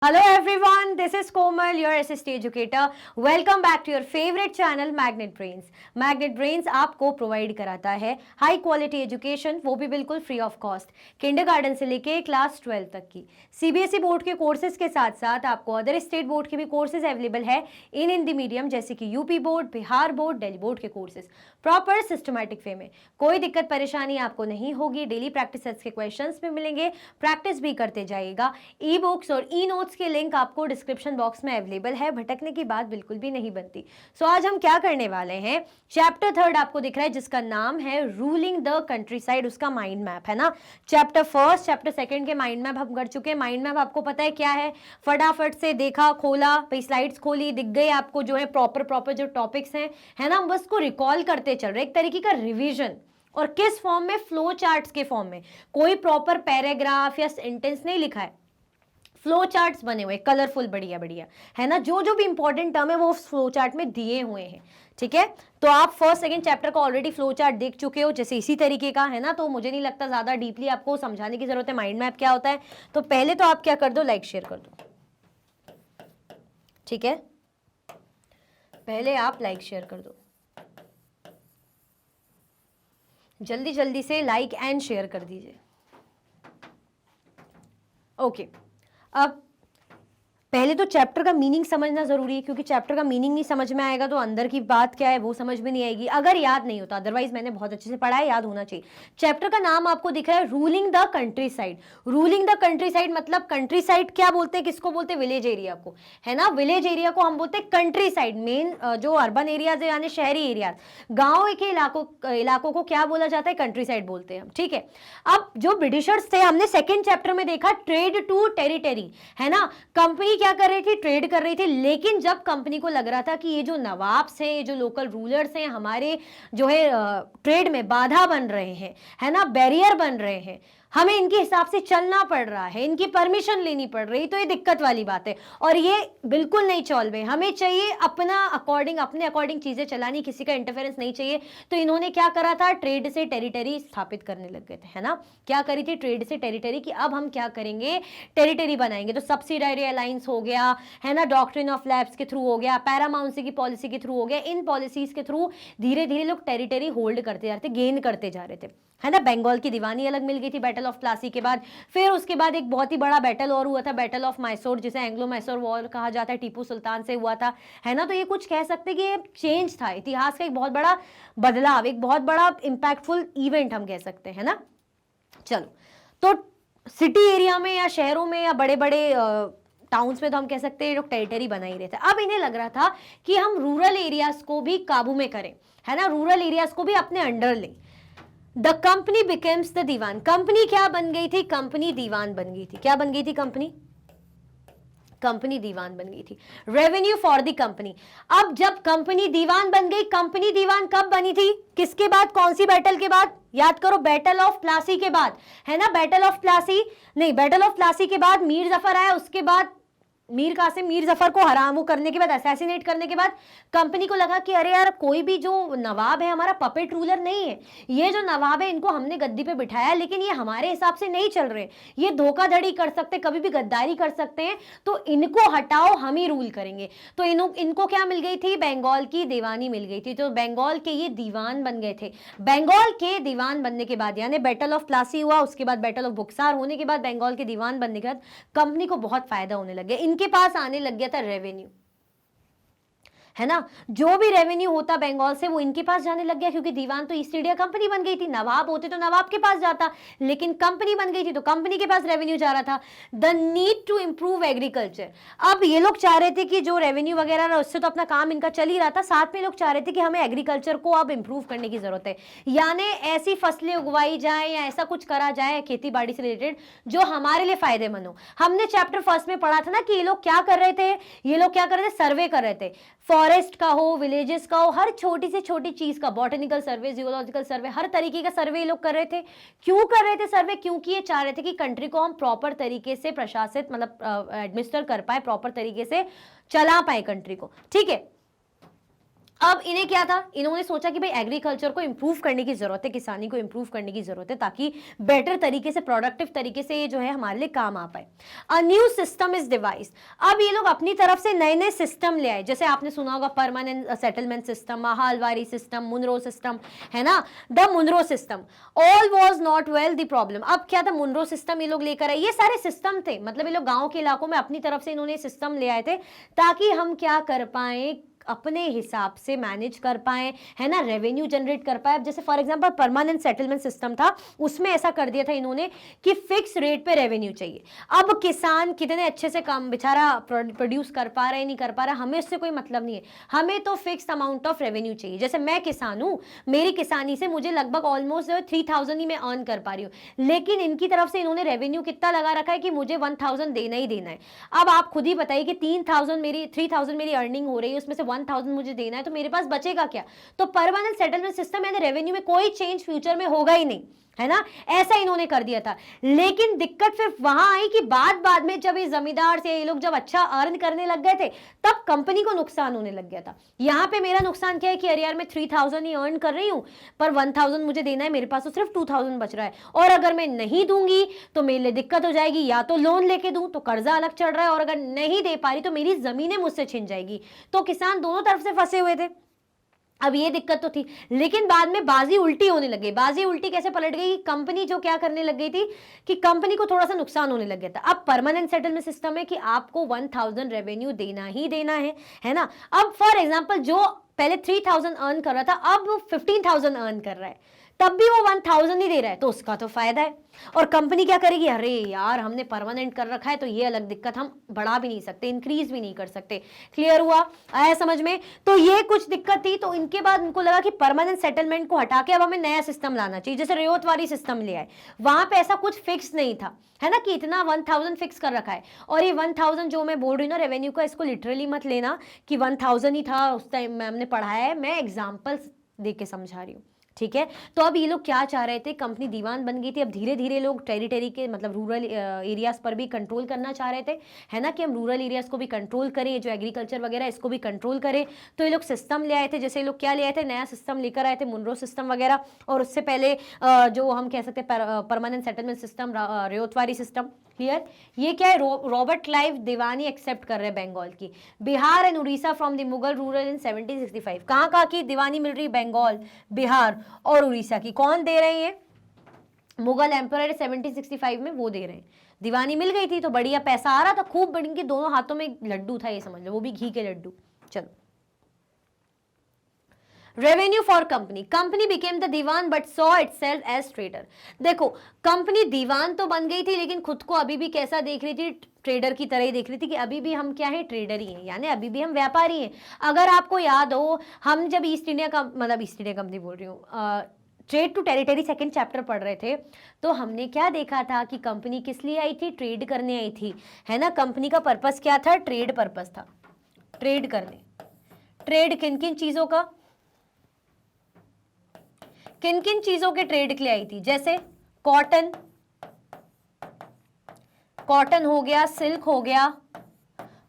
Hello everyone, this is Komal, your SST educator. Welcome back to your favorite channel Magnet Brains. Magnet Brains आपको provide कराता है high quality education, वो भी बिल्कुल free of cost, kindergarten से लेके class 12 तक की। सीबीएसई बोर्ड के कोर्सेज के साथ साथ आपको अदर स्टेट बोर्ड के भी कोर्सेज अवेलेबल है इन हिंदी मीडियम, जैसे कि UP board, Bihar board, Delhi board के कोर्सेज प्रॉपर सिस्टमैटिक वे में। कोई दिक्कत परेशानी आपको नहीं होगी। डेली प्रैक्टिस सेट्स के क्वेश्चंस भी मिलेंगे, प्रैक्टिस भी करते जाइएगा। ई बुक्स और ई नोट्स के लिंक आपको डिस्क्रिप्शन बॉक्स में अवेलेबल है, भटकने की बात बिल्कुल भी नहीं बनती। सो आज हम क्या करने वाले हैं, चैप्टर 3 आपको दिख रहा है जिसका नाम है रूलिंग द कंट्री साइड, उसका माइंड मैप है ना। चैप्टर 1, चैप्टर 2 के माइंड मैप हम कर चुके हैं। माइंड मैप आपको पता है क्या है, फटाफट से देखा, खोला, भाई स्लाइड्स खोली, दिख गई आपको जो है प्रॉपर जो टॉपिक्स हैं, है ना। हम बस को रिकॉल करते चल रहे, एक तरीके का रिविजन। और किस फॉर्म में, फ्लो चार्ट्स के फॉर्म में। कोई प्रॉपर पैराग्राफ या सेंटेंस नहीं लिखा है, फ्लो चार्ट्स बने हुए कलरफुल, बढ़िया बढ़िया, है ना। जो भी इंपॉर्टेंट टर्म है वो फ्लो चार्ट में दिए हुए हैं, ठीक है। तो आप फर्स्ट सेकंड चैप्टर का ऑलरेडी फ्लो चार्ट देख चुके हो, जैसे इसी तरीके का, है ना। तो मुझे नहीं लगता ज्यादा डीपली आपको समझाने की जरूरत है माइंड मैप क्या होता है। तो पहले तो आप क्या कर दो, लाइक शेयर कर दो, ठीक है। पहले आप लाइक शेयर कर दो, जल्दी जल्दी से लाइक एंड शेयर कर दीजिए। ओके, अब पहले तो चैप्टर का मीनिंग समझना जरूरी है, क्योंकि चैप्टर का मीनिंग नहीं समझ में आएगा तो अंदर की बात क्या है वो समझ में नहीं आएगी, अगर याद नहीं होता। अदरवाइज मैंने बहुत अच्छे से पढ़ा है, याद होना चाहिए। चैप्टर का नाम आपको दिख रहा है ruling the country side. Ruling the country side मतलब कंट्री साइड क्या बोलते हैं, किसको बोलते हैं, विलेज एरिया को, है ना। विलेज एरिया को हम बोलते हैं कंट्री साइड। मेन जो अर्बन एरियाज है यानी शहरी एरिया, गाँव के इलाकों को क्या बोला जाता है, कंट्री साइड बोलते हैं हम, ठीक है। अब जो ब्रिटिशर्स थे, हमने सेकेंड चैप्टर में देखा ट्रेड टू टेरिटरी, है ना। कंपनी क्या कर रही थी, ट्रेड कर रही थी। लेकिन जब कंपनी को लग रहा था कि ये जो नवाब्स हैं, ये जो लोकल रूलर्स हैं, हमारे जो है ट्रेड में बाधा बन रहे हैं, है ना, बैरियर बन रहे हैं, हमें इनके हिसाब से चलना पड़ रहा है, इनकी परमिशन लेनी पड़ रही, तो ये दिक्कत वाली बात है। और ये बिल्कुल नहीं चल रहे, हमें चाहिए अपना अकॉर्डिंग, अपने अकॉर्डिंग चीजें चलानी, किसी का इंटरफेरेंस नहीं चाहिए। तो इन्होंने क्या करा था, ट्रेड से टेरिटरी स्थापित करने लग गए थे, है ना। क्या करी थी, ट्रेड से टेरिटरी की, अब हम क्या करेंगे, टेरिटरी बनाएंगे। तो सब्सिडायरी अलायंस हो गया, है ना, डॉक्ट्रिन ऑफ लैब्स के थ्रू हो गया, पैरामाउंसी की पॉलिसी के थ्रू हो गया। इन पॉलिसीज के थ्रू धीरे धीरे लोग टेरिटरी होल्ड करते जा रहे थे, गेन करते जा रहे थे, है ना। बंगाल की दीवानी अलग मिल गई थी बैटल ऑफ प्लासी के बाद। फिर उसके बाद एक बहुत ही बड़ा बैटल और हुआ था, बैटल ऑफ मैसूर, जिसे एंग्लो मैसूर वॉर कहा जाता है, टीपू सुल्तान से हुआ था, है ना। तो ये कुछ कह सकते हैं कि ये चेंज था, इतिहास का एक बहुत बड़ा बदलाव, एक बहुत बड़ा इंपैक्टफुल इवेंट हम कह सकते हैं ना। चलो, तो सिटी एरिया में या शहरों में या बड़े बड़े टाउन्स में तो हम कह सकते हैं लोग टेरिटरी बना ही रहे थे। अब इन्हें लग रहा था कि हम रूरल एरियाज को भी काबू में करें, है ना, रूरल एरियाज को भी अपने अंडर लें। The company becomes the diwan. Company क्या बन गई थी, कंपनी दीवान बन गई थी। क्या बन गई थी कंपनी, कंपनी दीवान बन गई थी। Revenue for the company. अब जब कंपनी दीवान बन गई, कंपनी दीवान कब बनी थी, किसके बाद, कौन सी बैटल के बाद, याद करो, बैटल ऑफ प्लासी के बाद, है ना। बैटल ऑफ प्लासी नहीं, बैटल ऑफ प्लासी के बाद मीर जफर आया, उसके बाद मीर कासिम, मीर जफर को हराम करने के बाद, असैसिनेट करने के बाद कंपनी को लगा कि अरे यार, कोई भी जो नवाब है हमारा पपेट रूलर नहीं है, ये जो नवाब है इनको हमने गद्दी पे बिठाया, लेकिन ये हमारे हिसाब से नहीं चल रहे, ये धोखाधड़ी कर सकते, कभी भी गद्दारी कर सकते हैं, तो इनको हटाओ, हम ही रूल करेंगे। तो इनको क्या मिल गई थी, बंगाल की दीवानी मिल गई थी। तो बंगाल के ये दीवान बन गए थे। बंगाल के दीवान बनने के बाद, यानी बैटल ऑफ प्लासी हुआ, उसके बाद बैटल ऑफ बुक्सार होने के बाद, बंगाल के दीवान बनने के बाद कंपनी को बहुत फायदा होने लग गया, के पास आने लग गया था रेवेन्यू, है ना। जो भी रेवेन्यू होता बंगाल से वो इनके पास जाने लग गया, क्योंकि दीवान तो ईस्ट इंडिया कंपनी बन गई थी। नवाब होते तो नवाब के पास जाता, लेकिन कंपनी बन गई थी तो कंपनी के पास रेवेन्यू जा रहा था। The need to improve agriculture. अब ये लोग चाह रहे थे कि जो रेवेन्यू वगैरह रहा उससे तो अपना काम इनका चल ही रहा था, साथ में लोग चाह रहे थे कि हमें एग्रीकल्चर को अब इंप्रूव करने की जरूरत है, यानी ऐसी फसलें उगवाई जाए या ऐसा कुछ करा जाए खेती बाड़ी से रिलेटेड जो हमारे लिए फायदेमंद हो। हमने चैप्टर 1 में पढ़ा था ना कि ये लोग क्या कर रहे थे, ये लोग क्या कर रहे थे, सर्वे कर रहे थे, फॉरेस्ट का हो, विलेजेस का हो, हर छोटी से छोटी चीज का, बॉटनिकल सर्वे, जियोलॉजिकल सर्वे, हर तरीके का सर्वे लोग कर रहे थे। क्यों कर रहे थे सर्वे, क्योंकि ये चाह रहे थे कि कंट्री को हम प्रॉपर तरीके से प्रशासित, मतलब एडमिनिस्टर कर पाए, प्रॉपर तरीके से चला पाए कंट्री को, ठीक है। अब इन्हें क्या था, इन्होंने सोचा कि भाई एग्रीकल्चर को इंप्रूव करने की जरूरत है, किसानी को इंप्रूव करने की जरूरत है, ताकि बेटर तरीके से, प्रोडक्टिव तरीके से ये जो है हमारे लिए काम आ पाए। A new system is device. अब ये लोग अपनी तरफ से नए नए सिस्टम ले आए, जैसे आपने सुना होगा permanent settlement system, Mahalwari system, Munro system, है ना, the Munro system. All was not well the problem. अब क्या था, मुनरो सिस्टम ये लोग लेकर आए, ये सारे सिस्टम थे, मतलब ये लोग गांव के इलाकों में अपनी तरफ से इन्होंने सिस्टम ले आए थे, ताकि हम क्या कर पाए, अपने हिसाब से मैनेज कर पाए, है ना, रेवेन्यू जनरेट कर पाए। जैसे for example permanent settlement system था, उसमें ऐसा कर दिया था इन्होंने कि फिक्स रेट पे रेवेन्यू चाहिए। अब किसान कितने अच्छे से काम बेचारा प्रोड्यूस कर पा रहा है नहीं कर पा रहा, हमें उससे कोई मतलब नहीं है, हमें तो फिक्स अमाउंट ऑफ रेवेन्यू चाहिए। जैसे मैं किसान हूं, मेरी किसानी से मुझे लगभग ऑलमोस्ट 3000 ही मैं अर्न कर पा रही हूँ, लेकिन इनकी तरफ से इन्होंने रेवेन्यू कितना लगा रखा है कि मुझे 1000 देना ही देना है। अब आप खुद ही बताइए कि 3000 मेरी अर्निंग हो रही है, उसमें से 1000 मुझे देना है, तो मेरे पास बचेगा क्या? तो परमानेंट सेटलमेंट सिस्टम यानी रेवेन्यू में कोई चेंज फ्यूचर में होगा ही नहीं, है ना, ऐसा इन्होंने कर दिया था। लेकिन दिक्कत फिर वहां आई कि बाद में जब ये जमींदार से ये लोग जब अच्छा अर्न करने लग गए थे, तब कंपनी को नुकसान होने लग गया था। यहां पे मेरा नुकसान क्या है कि अरे यार मैं 3000 ही अर्न कर रही हूं, पर 1000 मुझे देना है, मेरे पास तो सिर्फ 2000 बच रहा है, और अगर मैं नहीं दूंगी तो मेरे लिए दिक्कत हो जाएगी, या तो लोन लेके दूं तो कर्जा अलग चढ़ रहा है, और अगर नहीं दे पा रही तो मेरी जमीनें मुझसे छिन जाएगी। तो किसान दोनों तरफ से फंसे हुए थे। अब ये दिक्कत तो थी, लेकिन बाद में बाजी उल्टी होने लगी। बाजी उल्टी कैसे पलट गई? कंपनी जो क्या करने लग गई थी कि कंपनी को थोड़ा सा नुकसान होने लग गया था। अब परमानेंट सेटलमेंट सिस्टम है कि आपको 1000 रेवेन्यू देना ही देना है ना। अब फॉर एग्जांपल जो पहले 3000 अर्न कर रहा था, अब 15000 अर्न कर रहा है, तब भी वो 1000 ही दे रहा है, तो उसका तो फायदा है। और कंपनी क्या करेगी, अरे यार हमने परमानेंट कर रखा है तो ये अलग दिक्कत, हम बढ़ा भी नहीं सकते, इंक्रीज भी नहीं कर सकते। क्लियर हुआ, आया समझ में? तो ये कुछ दिक्कत थी, तो इनके बाद उनको लगा कि परमानेंट सेटलमेंट को हटा के अब हमें नया सिस्टम लाना चाहिए। जैसे रेवतवारी सिस्टम ले आए, वहां पे ऐसा कुछ फिक्स नहीं था, है ना, कि इतना 1000 फिक्स कर रखा है। और ये 1000 जो मैं बोल रही हूँ ना रेवेन्यू का, इसको लिटरली मत लेना कि 1000 ही था उस टाइम में हमने पढ़ाया है, मैं एग्जाम्पल्स दे के समझा रही हूँ, ठीक है। तो अब ये लोग क्या चाह रहे थे, कंपनी दीवान बन गई थी, अब धीरे धीरे लोग टेरिटरी के मतलब रूरल एरियाज पर भी कंट्रोल करना चाह रहे थे, है ना, कि हम रूरल एरियाज को भी कंट्रोल करें, जो एग्रीकल्चर वगैरह इसको भी कंट्रोल करें। तो ये लोग सिस्टम ले आए थे, जैसे ये लोग क्या ले आए थे, नया सिस्टम लेकर आए थे, मुनरो सिस्टम वगैरह। और उससे पहले जो हम कह सकते हैं permanent settlement system, Ryotwari system. Clear? ये क्या है, रॉबर्ट क्लाइव दीवानी एक्सेप्ट कर रहे हैं बंगाल की, Bihar and Orissa from the Mughal ruler in 1765। कहाँ की दीवानी मिल रही? बंगाल, बिहार और उड़ीसा की। कौन दे रहे हैं? मुगल एम्पर 1765 में वो दे रहे हैं। दीवानी मिल गई थी तो बढ़िया पैसा आ रहा था खूब, बड़ी के दोनों हाथों में लड्डू था, ये समझ लो, वो भी घी के लड्डू। चलो, revenue for company, company became the Diwan but saw itself as trader. देखो, कंपनी दीवान तो बन गई थी, लेकिन खुद को अभी भी कैसा देख रही थी? ट्रेडर की तरह ही देख रही थी, कि अभी भी हम क्या है, ट्रेडर ही हैं, यानी अभी भी हम व्यापारी हैं। अगर आपको याद हो, हम जब ईस्ट इंडिया कंपनी बोल रही हूँ, trade to territory second chapter पढ़ रहे थे, तो हमने क्या देखा था कि कंपनी किस लिए आई थी? ट्रेड करने आई थी, है ना। कंपनी का पर्पस क्या था? ट्रेड पर्पस था, ट्रेड करने। ट्रेड किन किन चीजों का, किन किन चीजों के ट्रेड के लिए आई थी? जैसे कॉटन, कॉटन हो गया, सिल्क हो गया,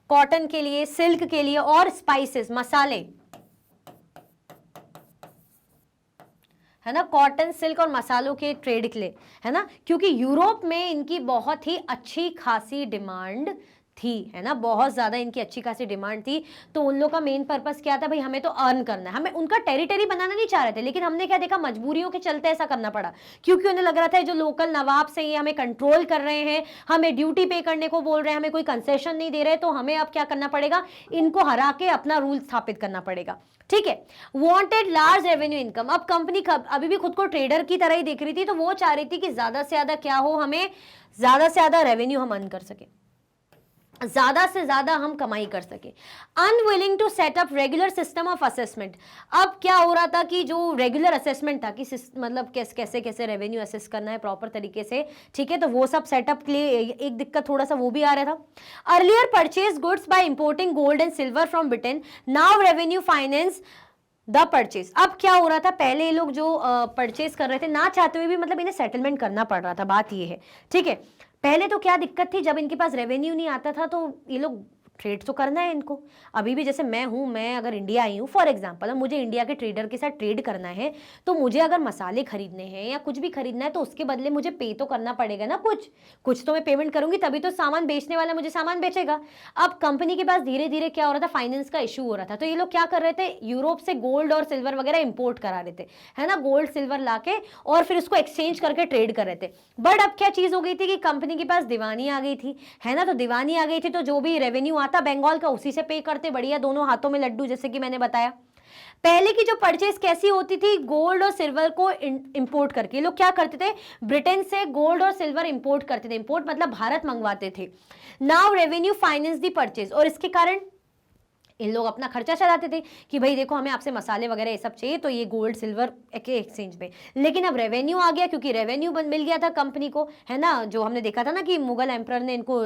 कॉटन के लिए, सिल्क के लिए, और स्पाइसेस, मसाले, है ना, कॉटन, सिल्क और मसालों के ट्रेड के लिए, है ना, क्योंकि यूरोप में इनकी बहुत ही अच्छी खासी डिमांड थी, है ना, बहुत ज्यादा इनकी अच्छी खासी डिमांड थी। तो उन लोग का मेन पर्पस क्या था? भाई हमें तो अर्न करना है, हमें उनका टेरिटरी बनाना नहीं चाह रहे थे, लेकिन हमने क्या देखा, मजबूरियों के चलते ऐसा करना पड़ा, क्योंकि उन्हें लग रहा था जो लोकल नवाब से ये हमें कंट्रोल कर रहे हैं, हमें ड्यूटी पे करने को बोल रहे हैं, हमें कोई कंसेशन नहीं दे रहे, तो हमें अब क्या करना पड़ेगा, इनको हरा के अपना रूल स्थापित करना पड़ेगा। ठीक है, वांटेड लार्ज रेवेन्यू इनकम। अब कंपनी अभी भी खुद को ट्रेडर की तरह ही देख रही थी, तो वो चाह रही थी कि ज्यादा से ज्यादा क्या हो, हमें ज्यादा से ज्यादा रेवेन्यू हम अर्न कर सके, ज्यादा से ज्यादा हम कमाई कर सके। Unwilling to set up regular system of assessment. अब क्या हो रहा था कि जो रेगुलर असेसमेंट था कि मतलब कैसे कैसे रेवेन्यू असेस करना है प्रॉपर तरीके से, ठीक है, तो वो सब सेटअप के लिए एक दिक्कत थोड़ा सा वो भी आ रहा था। Earlier purchase goods by importing gold and silver from Britain, now revenue finance the purchase. अब क्या हो रहा था, पहले ये लोग जो परचेज कर रहे थे ना चाहते हुए भी, मतलब इन्हें सेटलमेंट करना पड़ रहा था, बात ये है, ठीक है। पहले तो क्या दिक्कत थी, जब इनके पास रेवेन्यू नहीं आता था तो ये लोग ट्रेड तो करना है इनको। अभी भी जैसे मैं हूँ, मैं अगर इंडिया आई हूँ फॉर एग्जांपल, और मुझे इंडिया के ट्रेडर के साथ ट्रेड करना है, तो मुझे अगर मसाले खरीदने हैं या कुछ भी खरीदना है तो उसके बदले मुझे पे तो करना पड़ेगा ना, कुछ तो मैं पेमेंट करूंगी, तभी तो सामान बेचने वाला मुझे सामान बेचेगा। अब कंपनी के पास धीरे धीरे क्या हो रहा था, फाइनेंस का इशू हो रहा था, तो ये लोग क्या कर रहे थे, यूरोप से गोल्ड और सिल्वर वगैरह इंपोर्ट करा रहे थे, है ना, गोल्ड सिल्वर लाके और फिर उसको एक्सचेंज करके ट्रेड कर रहे थे। बट अब क्या चीज हो गई थी कि कंपनी के पास दीवानी आ गई थी, है ना, तो दीवानी आ गई थी तो जो भी रेवेन्यू आता बंगाल का उसी से पे करते, बढ़िया, दोनों हाथों में लड्डू, जैसे कि मैंने बताया। पहले की जो परचेज कैसी होती थी, गोल्ड और सिल्वर को इंपोर्ट करके लोग क्या करते थे, ब्रिटेन से गोल्ड और सिल्वर इंपोर्ट करते थे, इंपोर्ट मतलब भारत मंगवाते थे। नाउ रेवेन्यू फाइनेंस दी परचेज, और इसके कारण इन लोग अपना खर्चा चलाते थे कि भाई देखो हमें आपसे मसाले वगैरह ये सब चाहिए, तो ये गोल्ड सिल्वर के एक्सचेंज में। लेकिन अब रेवेन्यू आ गया, क्योंकि रेवेन्यू मिल गया था कंपनी को, है ना, जो हमने देखा था ना कि मुगल एम्परर ने इनको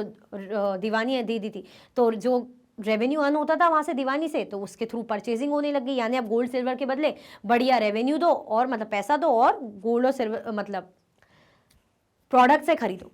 दीवानी दे दी थी, तो जो रेवेन्यू अर्न होता था वहां से दीवानी से, तो उसके थ्रू परचेजिंग होने लगी। यानी अब गोल्ड सिल्वर के बदले बढ़िया रेवेन्यू दो, और मतलब पैसा दो, और गोल्ड और सिल्वर मतलब प्रोडक्ट से खरीदो।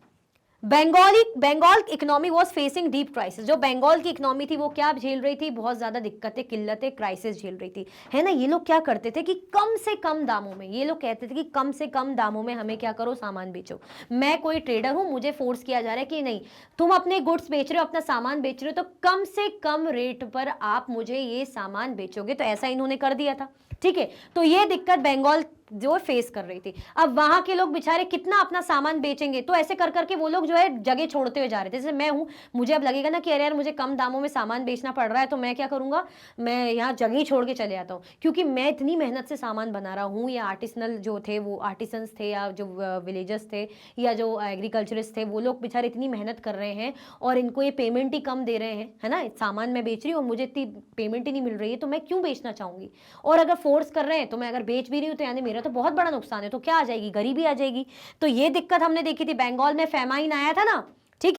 Bengal economy was facing deep crisis, जो बंगाल की इकोनॉमी थी वो क्या झेल रही थी, बहुत ज्यादा दिक्कतें, किल्लतें, क्राइसिस झेल रही थी, है ना। ये लोग क्या करते थे कि कम से कम दामों में, ये लोग कहते थे कि कम से कम दामों में हमें क्या करो, सामान बेचो। मैं कोई ट्रेडर हूं, मुझे फोर्स किया जा रहा है कि नहीं, तुम अपने गुड्स बेच रहे हो, अपना सामान बेच रहे हो, तो कम से कम रेट पर आप मुझे ये सामान बेचोगे। तो ऐसा इन्होंने कर दिया था, ठीक है। तो ये दिक्कत बंगाल जो फेस कर रही थी। अब वहां के लोग बेचारे कितना अपना सामान बेचेंगे, तो ऐसे कर करके वो लोग जो है जगह छोड़ते हुए जा रहे थे। जैसे मैं हूं, मुझे अब लगेगा ना कि अरे यार मुझे कम दामों में सामान बेचना पड़ रहा है, तो मैं क्या करूंगा, मैं यहाँ जगह ही छोड़ के चले जाता हूँ, क्योंकि मैं इतनी मेहनत से सामान बना रहा हूँ। या आर्टिसनल जो थे, वो आर्टिसंस थे, या जो विलेजर्स थे, या जो एग्रीकल्चरिस्ट थे, वो लोग बेचारे इतनी मेहनत कर रहे हैं और इनको ये पेमेंट ही कम दे रहे हैं, है ना। सामान मैं बेच रही हूँ और मुझे इतनी पेमेंट ही नहीं मिल रही है, तो मैं क्यों बेचना चाहूंगी। और अगर फोर्स कर रहे हैं, तो मैं अगर बेच भी रही हूँ, तो यानी मेरा तो बहुत बड़ा नुकसान है, तो क्या आ जाएगी, गरीबी आ जाएगी। तो ये दिक्कत हमने देखी थी, बंगाल में फेमाइन आया था ना, ठीक।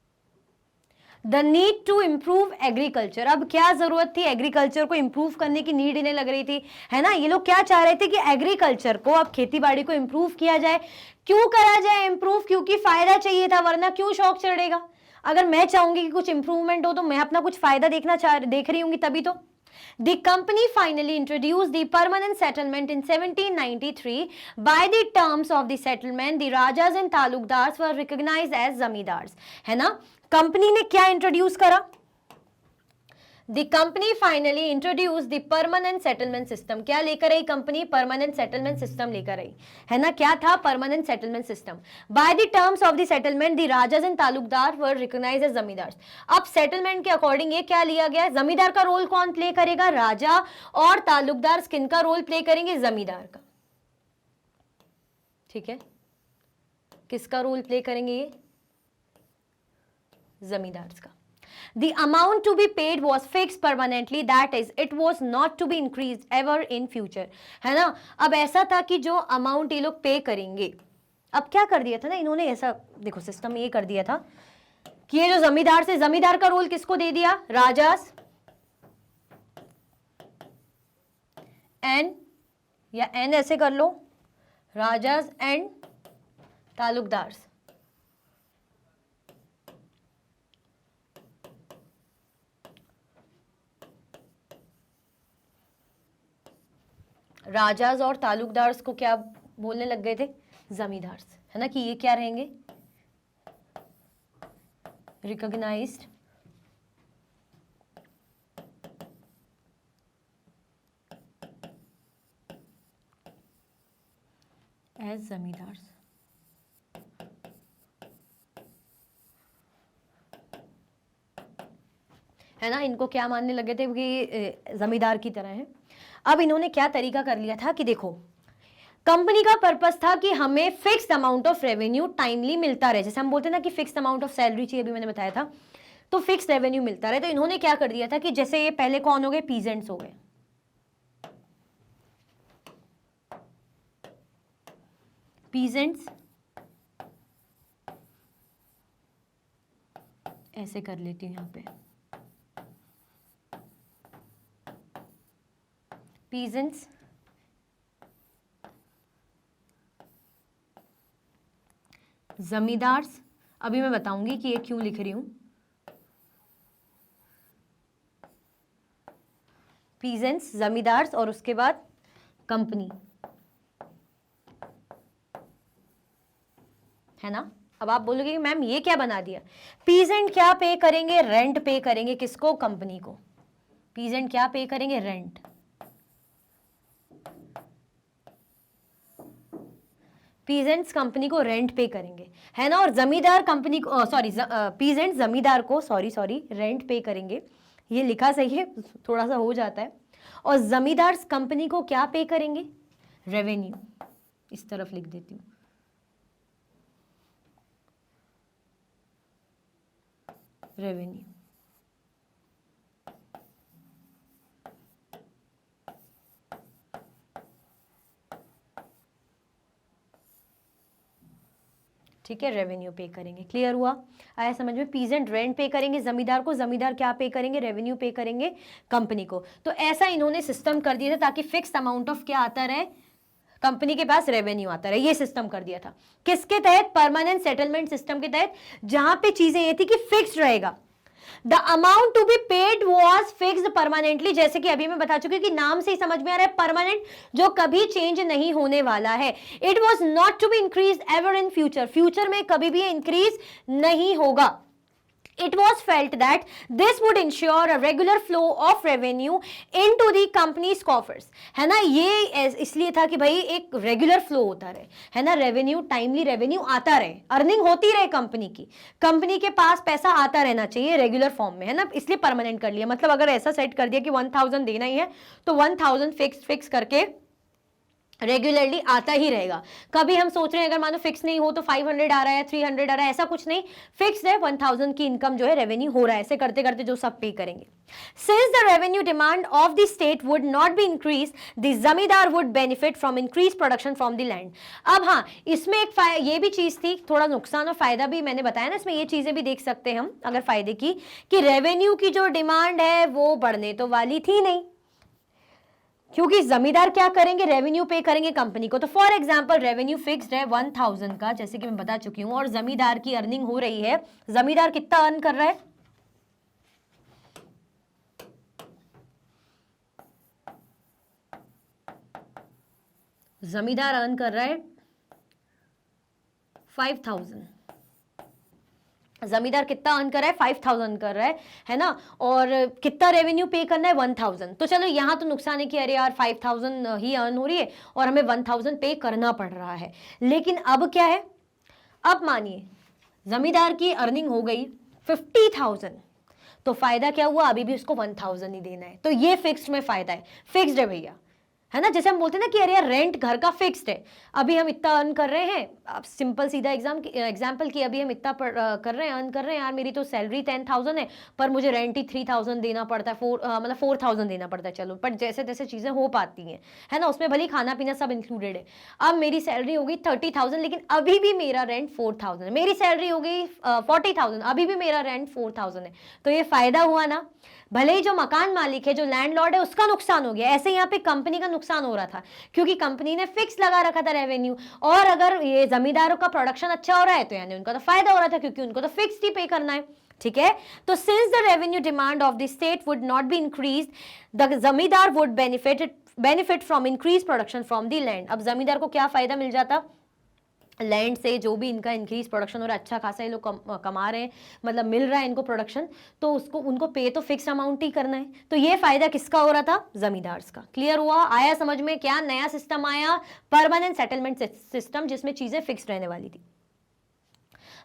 The need to improve agriculture, अब क्या जरूरत थी, एग्रीकल्चर को इंप्रूव करने की नीड इन्हें लग रही थी, है ना। ये लोग क्या चाह रहे थे कि एग्रीकल्चर को, अब खेती बाड़ी को इंप्रूव किया जाए। क्यों करा जाए इंप्रूव, क्योंकि फायदा चाहिए था, वरना क्यों शौक चढ़ेगा। अगर मैं चाहूंगी कि कुछ इंप्रूवमेंट हो, तो मैं अपना कुछ फायदा देख रही हूँ तभी तो। The company finally introduced the permanent settlement in 1793. By the terms of the settlement, the Rajas and Talukdars were recognized as zamindars. है ना, कंपनी ने क्या इंट्रोड्यूस करा, The company finally introduced the permanent settlement system. क्या लेकर आई company, permanent settlement system लेकर आई, है ना। क्या था, permanent settlement system. By the terms of the settlement the rajas and taluqdar were recognised as zamindar. अब सेटलमेंट के अकॉर्डिंग ये क्या लिया गया, जमींदार का रोल कौन प्ले करेगा, राजा, और तालुकदार किनका रोल प्ले करेंगे, जमींदार का, ठीक है। किसका रोल प्ले करेंगे ये, जमींदार का। The amount to be paid was fixed permanently, that is, it was not to be increased ever in future, है ना। अब ऐसा था कि जो अमाउंट ये लोग पे करेंगे, अब क्या कर दिया था ना इन्होंने, ऐसा देखो सिस्टम ये कर दिया था कि ये जो जमींदार से, जमींदार का रोल किसको दे दिया, राजास एंड, या एन ऐसे कर लो, राजास एंड तालुकदार, राजाज और तालुकदार्स को क्या बोलने लग गए थे, जमींदार, है ना, कि ये क्या रहेंगे, रिकॉग्नाइज्ड एज जमींदार, है ना। इनको क्या मानने लगे थे कि जमींदार की तरह है। अब इन्होंने क्या तरीका कर लिया था कि देखो, कंपनी का पर्पस था कि हमें fixed amount of revenue timely मिलता रहे, जैसे हम बोलते हैं ना कि फिक्स्ड अमाउंट ऑफ सैलरी चाहिए, अभी मैंने बताया था, तो फिक्स्ड रेवेन्यू मिलता रहे। तो इन्होंने क्या कर दिया था कि जैसे ये पहले कौन हो गए, पीजेंट्स हो गए, पीजेंट्स, ऐसे कर लेती हूं यहां पे, पीजेंट्स, जमींदार्स। अभी मैं बताऊंगी कि ये क्यों लिख रही हूं, पीजेंट्स, जमींदार्स, और उसके बाद कंपनी, है ना। अब आप बोलोगे कि मैम ये क्या बना दिया, पीजेंट क्या पे करेंगे, रेंट पे करेंगे, किसको, कंपनी को। पीजेंट क्या पे करेंगे, रेंट। पीजेंट्स कंपनी को रेंट पे करेंगे, है ना, और जमींदार कंपनी को, सॉरी पीजेंट जमींदार को, सॉरी रेंट पे करेंगे। ये लिखा सही है, थोड़ा सा हो जाता है। और जमींदार कंपनी को क्या पे करेंगे, रेवेन्यू। इस तरफ लिख देती हूँ, रेवेन्यू। ठीक है, रेवेन्यू पे करेंगे। क्लियर हुआ, आया समझ में। पीजेंट रेंट पे करेंगे जमींदार को, जमींदार क्या पे करेंगे, रेवेन्यू पे करेंगे कंपनी को। तो ऐसा इन्होंने सिस्टम कर दिया था ताकि फिक्स अमाउंट ऑफ क्या आता रहे, कंपनी के पास रेवेन्यू आता रहे। ये सिस्टम कर दिया था किसके तहत, परमानेंट सेटलमेंट सिस्टम के तहत, जहां पे चीजें ये थी कि फिक्स्ड रहेगा। The amount to be paid was fixed permanently, जैसे कि अभी मैं बता चुकी हूं कि नाम से ही समझ में आ रहा है, परमानेंट, जो कभी चेंज नहीं होने वाला है। It was not to be increase ever in future, future में कभी भी इंक्रीज नहीं होगा। It was felt that this would ensure a regular flow of revenue into the company's coffers, है ना। ये इसलिए था कि भाई एक रेगुलर फ्लो होता रहे, है ना, रेवेन्यू, टाइमली रेवेन्यू आता रहे, अर्निंग होती रहे कंपनी की, कंपनी के पास पैसा आता रहना चाहिए रेगुलर फॉर्म में, है ना, इसलिए परमानेंट कर लिया। मतलब अगर ऐसा सेट कर दिया कि 1000 देना ही है तो 1000 फिक्स करके रेगुलरली आता ही रहेगा। कभी हम सोच रहे हैं अगर मानो फिक्स नहीं हो तो 500 आ रहा है, 300 आ रहा है, ऐसा कुछ नहीं, फिक्स है, 1000 की इनकम जो है रेवेन्यू हो रहा है, ऐसे करते करते जो सब पे करेंगे। Since the revenue demand of the state would not be increased, the जमींदार would benefit from increased production from the land। अब हाँ, इसमें एक ये भी चीज थी, थोड़ा नुकसान और फायदा भी मैंने बताया ना, इसमें ये चीजें भी देख सकते हैं हम अगर फायदे की, कि रेवेन्यू की जो डिमांड है वो बढ़ने तो वाली थी नहीं, क्योंकि जमींदार क्या करेंगे, रेवेन्यू पे करेंगे कंपनी को। तो फॉर एग्जांपल रेवेन्यू फिक्स्ड है 1000 का, जैसे कि मैं बता चुकी हूं, और जमींदार की अर्निंग हो रही है, जमींदार कितना अर्न कर रहा है, जमींदार अर्न कर रहा है 5000, जमींदार कितना अर्न कर रहा है, 5000 कर रहा है ना, और कितना रेवेन्यू पे करना है, 1000। तो चलो यहां तो नुकसान है कि अरे यार 5000 ही अर्न हो रही है और हमें 1000 पे करना पड़ रहा है। लेकिन अब क्या है, अब मानिए जमींदार की अर्निंग हो गई 50,000, तो फायदा क्या हुआ, अभी भी उसको 1000 ही देना है। तो ये फिक्स्ड में फायदा है, फिक्स्ड है भैया, है ना। जैसे हम बोलते हैं ना कि अरे यार रेंट घर का फिक्स्ड है, अभी हम इतना अर्न कर रहे हैं, अब सिंपल सीधा एग्जाम्पल की, अभी हम इतना कर रहे हैं, अर्न कर रहे हैं, यार मेरी तो सैलरी 10,000 है पर मुझे रेंट ही 3000 देना पड़ता है, मतलब 4000 देना पड़ता है, चलो, पर जैसे तैसे चीजें हो पाती हैं, है ना, उसमें भले खाना पीना सब इंक्लूडेड है। अब मेरी सैलरी हो गई 30,000, लेकिन अभी भी मेरा रेंट 4000 है, मेरी सैलरी हो गई 40,000, अभी भी मेरा रेंट 4000 है। तो ये फायदा हुआ ना, भले ही जो मकान मालिक है, जो लैंडलॉर्ड है, उसका नुकसान हो गया, ऐसे यहाँ पे कंपनी का नुकसान हो रहा था, क्योंकि कंपनी ने फिक्स लगा रखा था रेवेन्यू, और अगर ये जमींदारों का प्रोडक्शन अच्छा हो रहा है तो यानी उनका तो फायदा हो रहा था, क्योंकि उनको तो फिक्स ही पे करना है। ठीक है, तो since the revenue demand of the state would not be increase, the zamindar would benefit from increase production from the land. अब जमींदार को क्या फायदा मिल जाता, लैंड से जो भी इनका इंक्रीज प्रोडक्शन हो रहा है, अच्छा खासा ये लोग कमा रहे हैं, मतलब मिल रहा है इनको प्रोडक्शन, तो उसको उनको पे तो फिक्स अमाउंट ही करना है। तो ये फायदा किसका हो रहा था, जमींदार्स का। क्लियर हुआ, आया समझ में, क्या नया सिस्टम आया, परमानेंट सेटलमेंट सिस्टम, जिसमें चीजें फिक्स रहने वाली थी।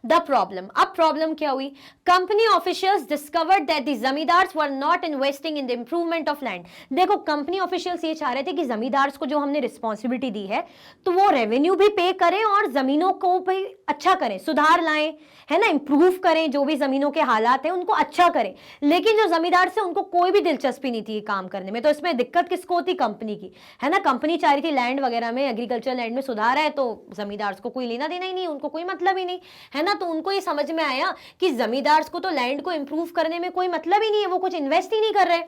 द प्रॉब्लम, अब प्रॉब्लम क्या हुई, company officials discovered that the zamindars were not investing in the improvement of land. देखो कंपनी ऑफिशियल्स ये चाह रहे थे कि जमींदार्स को जो हमने रिस्पॉन्सिबिलिटी दी है तो वो रेवेन्यू भी पे करें और जमीनों को भी अच्छा करें, सुधार लाएं, है ना, इंप्रूव करें, जो भी जमीनों के हालात हैं उनको अच्छा करें। लेकिन जो जमींदार से उनको कोई भी दिलचस्पी नहीं थी ये काम करने में। तो इसमें दिक्कत किसको होती, कंपनी की, है ना। कंपनी चाह रही थी लैंड वगैरह में, एग्रीकल्चर लैंड में सुधार है, तो जमींदार को कोई लेना देना ही नहीं, उनको कोई मतलब ही नहीं, है ना। तो उनको ये समझ में आया कि जमींदार को तो लैंड को इंप्रूव करने में कोई मतलब ही नहीं है, वो कुछ इन्वेस्ट ही नहीं कर रहे।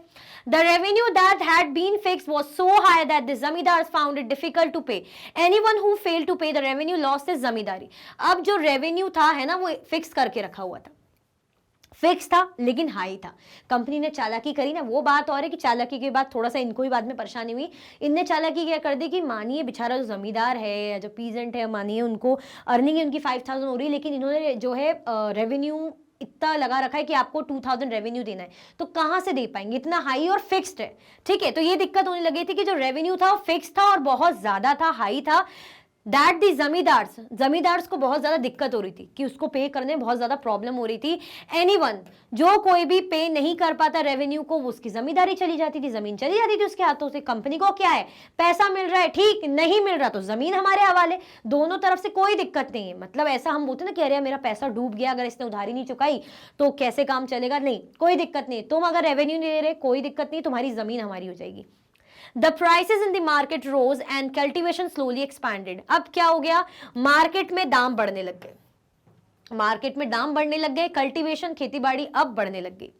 The revenue that had been fixed was so high that the zamindars found it difficult to pay, anyone who failed to pay the revenue lost his zamindari. अब जो रेवेन्यू था, है ना, वो फिक्स करके रखा हुआ था, फिक्स था लेकिन हाई था। कंपनी ने चालाकी करी ना, वो बात और है कि चालाकी के बाद थोड़ा सा इनको ही बाद में परेशानी हुई। इनने चालाकी क्या कर दी कि मानिए बेचारा जो जमींदार है या जो पीजेंट है, मानिए उनको अर्निंग उनकी 5000 हो रही है, लेकिन इन्होंने जो है रेवेन्यू इतना लगा रखा है कि आपको 2000 रेवेन्यू देना है, तो कहां से दे पाएंगे, इतना हाई और फिक्स्ड है। ठीक है, तो ये दिक्कत होने लगी थी कि जो रेवेन्यू था वो फिक्स था और बहुत ज्यादा था, हाई था। दैट दी जमींदार्स को बहुत ज्यादा दिक्कत हो रही थी कि उसको पे करने में बहुत ज्यादा प्रॉब्लम हो रही थी। एनीवन जो कोई भी पे नहीं कर पाता रेवेन्यू को, उसकी जमींदारी चली जाती थी, जमीन चली जाती थी उसके हाथों से। कंपनी को क्या है, पैसा मिल रहा है ठीक, नहीं मिल रहा तो जमीन हमारे हवाले, दोनों तरफ से कोई दिक्कत नहीं है। मतलब ऐसा हम बोलते ना कि अरे मेरा पैसा डूब गया, अगर इसने उधारी नहीं चुकाई तो कैसे काम चलेगा, नहीं कोई दिक्कत नहीं। तुम अगर रेवेन्यू नहीं दे रहे कोई दिक्कत नहीं, तुम्हारी जमीन हमारी हो जाएगी। The prices in the market rose and cultivation slowly expanded. अब क्या हो गया, मार्केट में दाम बढ़ने लग गए, मार्केट में दाम बढ़ने लग गए, कल्टीवेशन खेतीबाड़ी अब बढ़ने लग गई,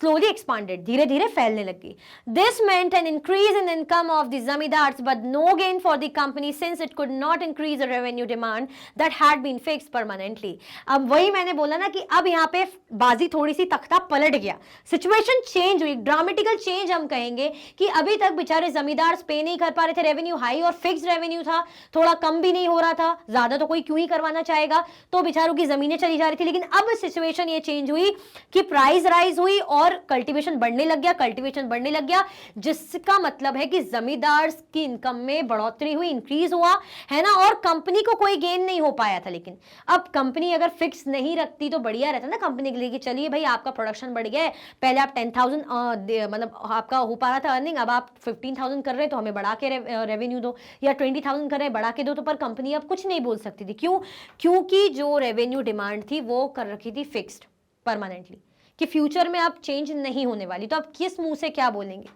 slowly expanded, धीरे धीरे फैलने लगी। This meant an increase in income of the zamindars but no gain for the company since it could not increase the revenue demand that had been fixed permanently। अब वही मैंने बोला ना कि अब यहाँ पे बाजी थोड़ी सी तख्ता पलट गया, सिचुएशन चेंज हुई, ड्रामेटिकल चेंज हम कहेंगे कि अभी तक बेचारे जमींदार पे नहीं कर पा रहे थे, रेवेन्यू हाई और फिक्स रेवेन्यू था, थोड़ा कम भी नहीं हो रहा था, ज्यादा तो कोई क्यों ही करवाना चाहेगा, तो बेचारों की जमीनें चली जा रही थी। लेकिन अब सिचुएशन ये चेंज हुई कि प्राइस राइज हुई और कल्टीवेशन बढ़ने लग गया, कल्टीवेशन बढ़ने लग गया, जिसका मतलब है कि जमींदार की इनकम में बढ़ोतरी हुई, इंक्रीज हुआ है ना, और कंपनी को कोई गेन नहीं हो पाया था। लेकिन अब कंपनी अगर फिक्स नहीं रखती तो बढ़िया रहता ना कंपनी के लिए कि चलिए भाई आपका प्रोडक्शन बढ़ गया है, पहले आप 10,000 मतलब आपका हो पा रहा था अर्निंग, अब आप 15,000 कर रहे हैं तो हमें बढ़ा के रेवेन्यू दो, या 20,000 कर रहे हैं बढ़ा के दो। तो पर कंपनी अब कुछ नहीं बोल सकती थी, क्यों, क्योंकि जो रेवेन्यू डिमांड थी वो कर रखी थी फिक्स्ड परमानेंटली, कि फ्यूचर में अब चेंज नहीं होने वाली। तो अब किस मुंह से क्या बोलेंगे।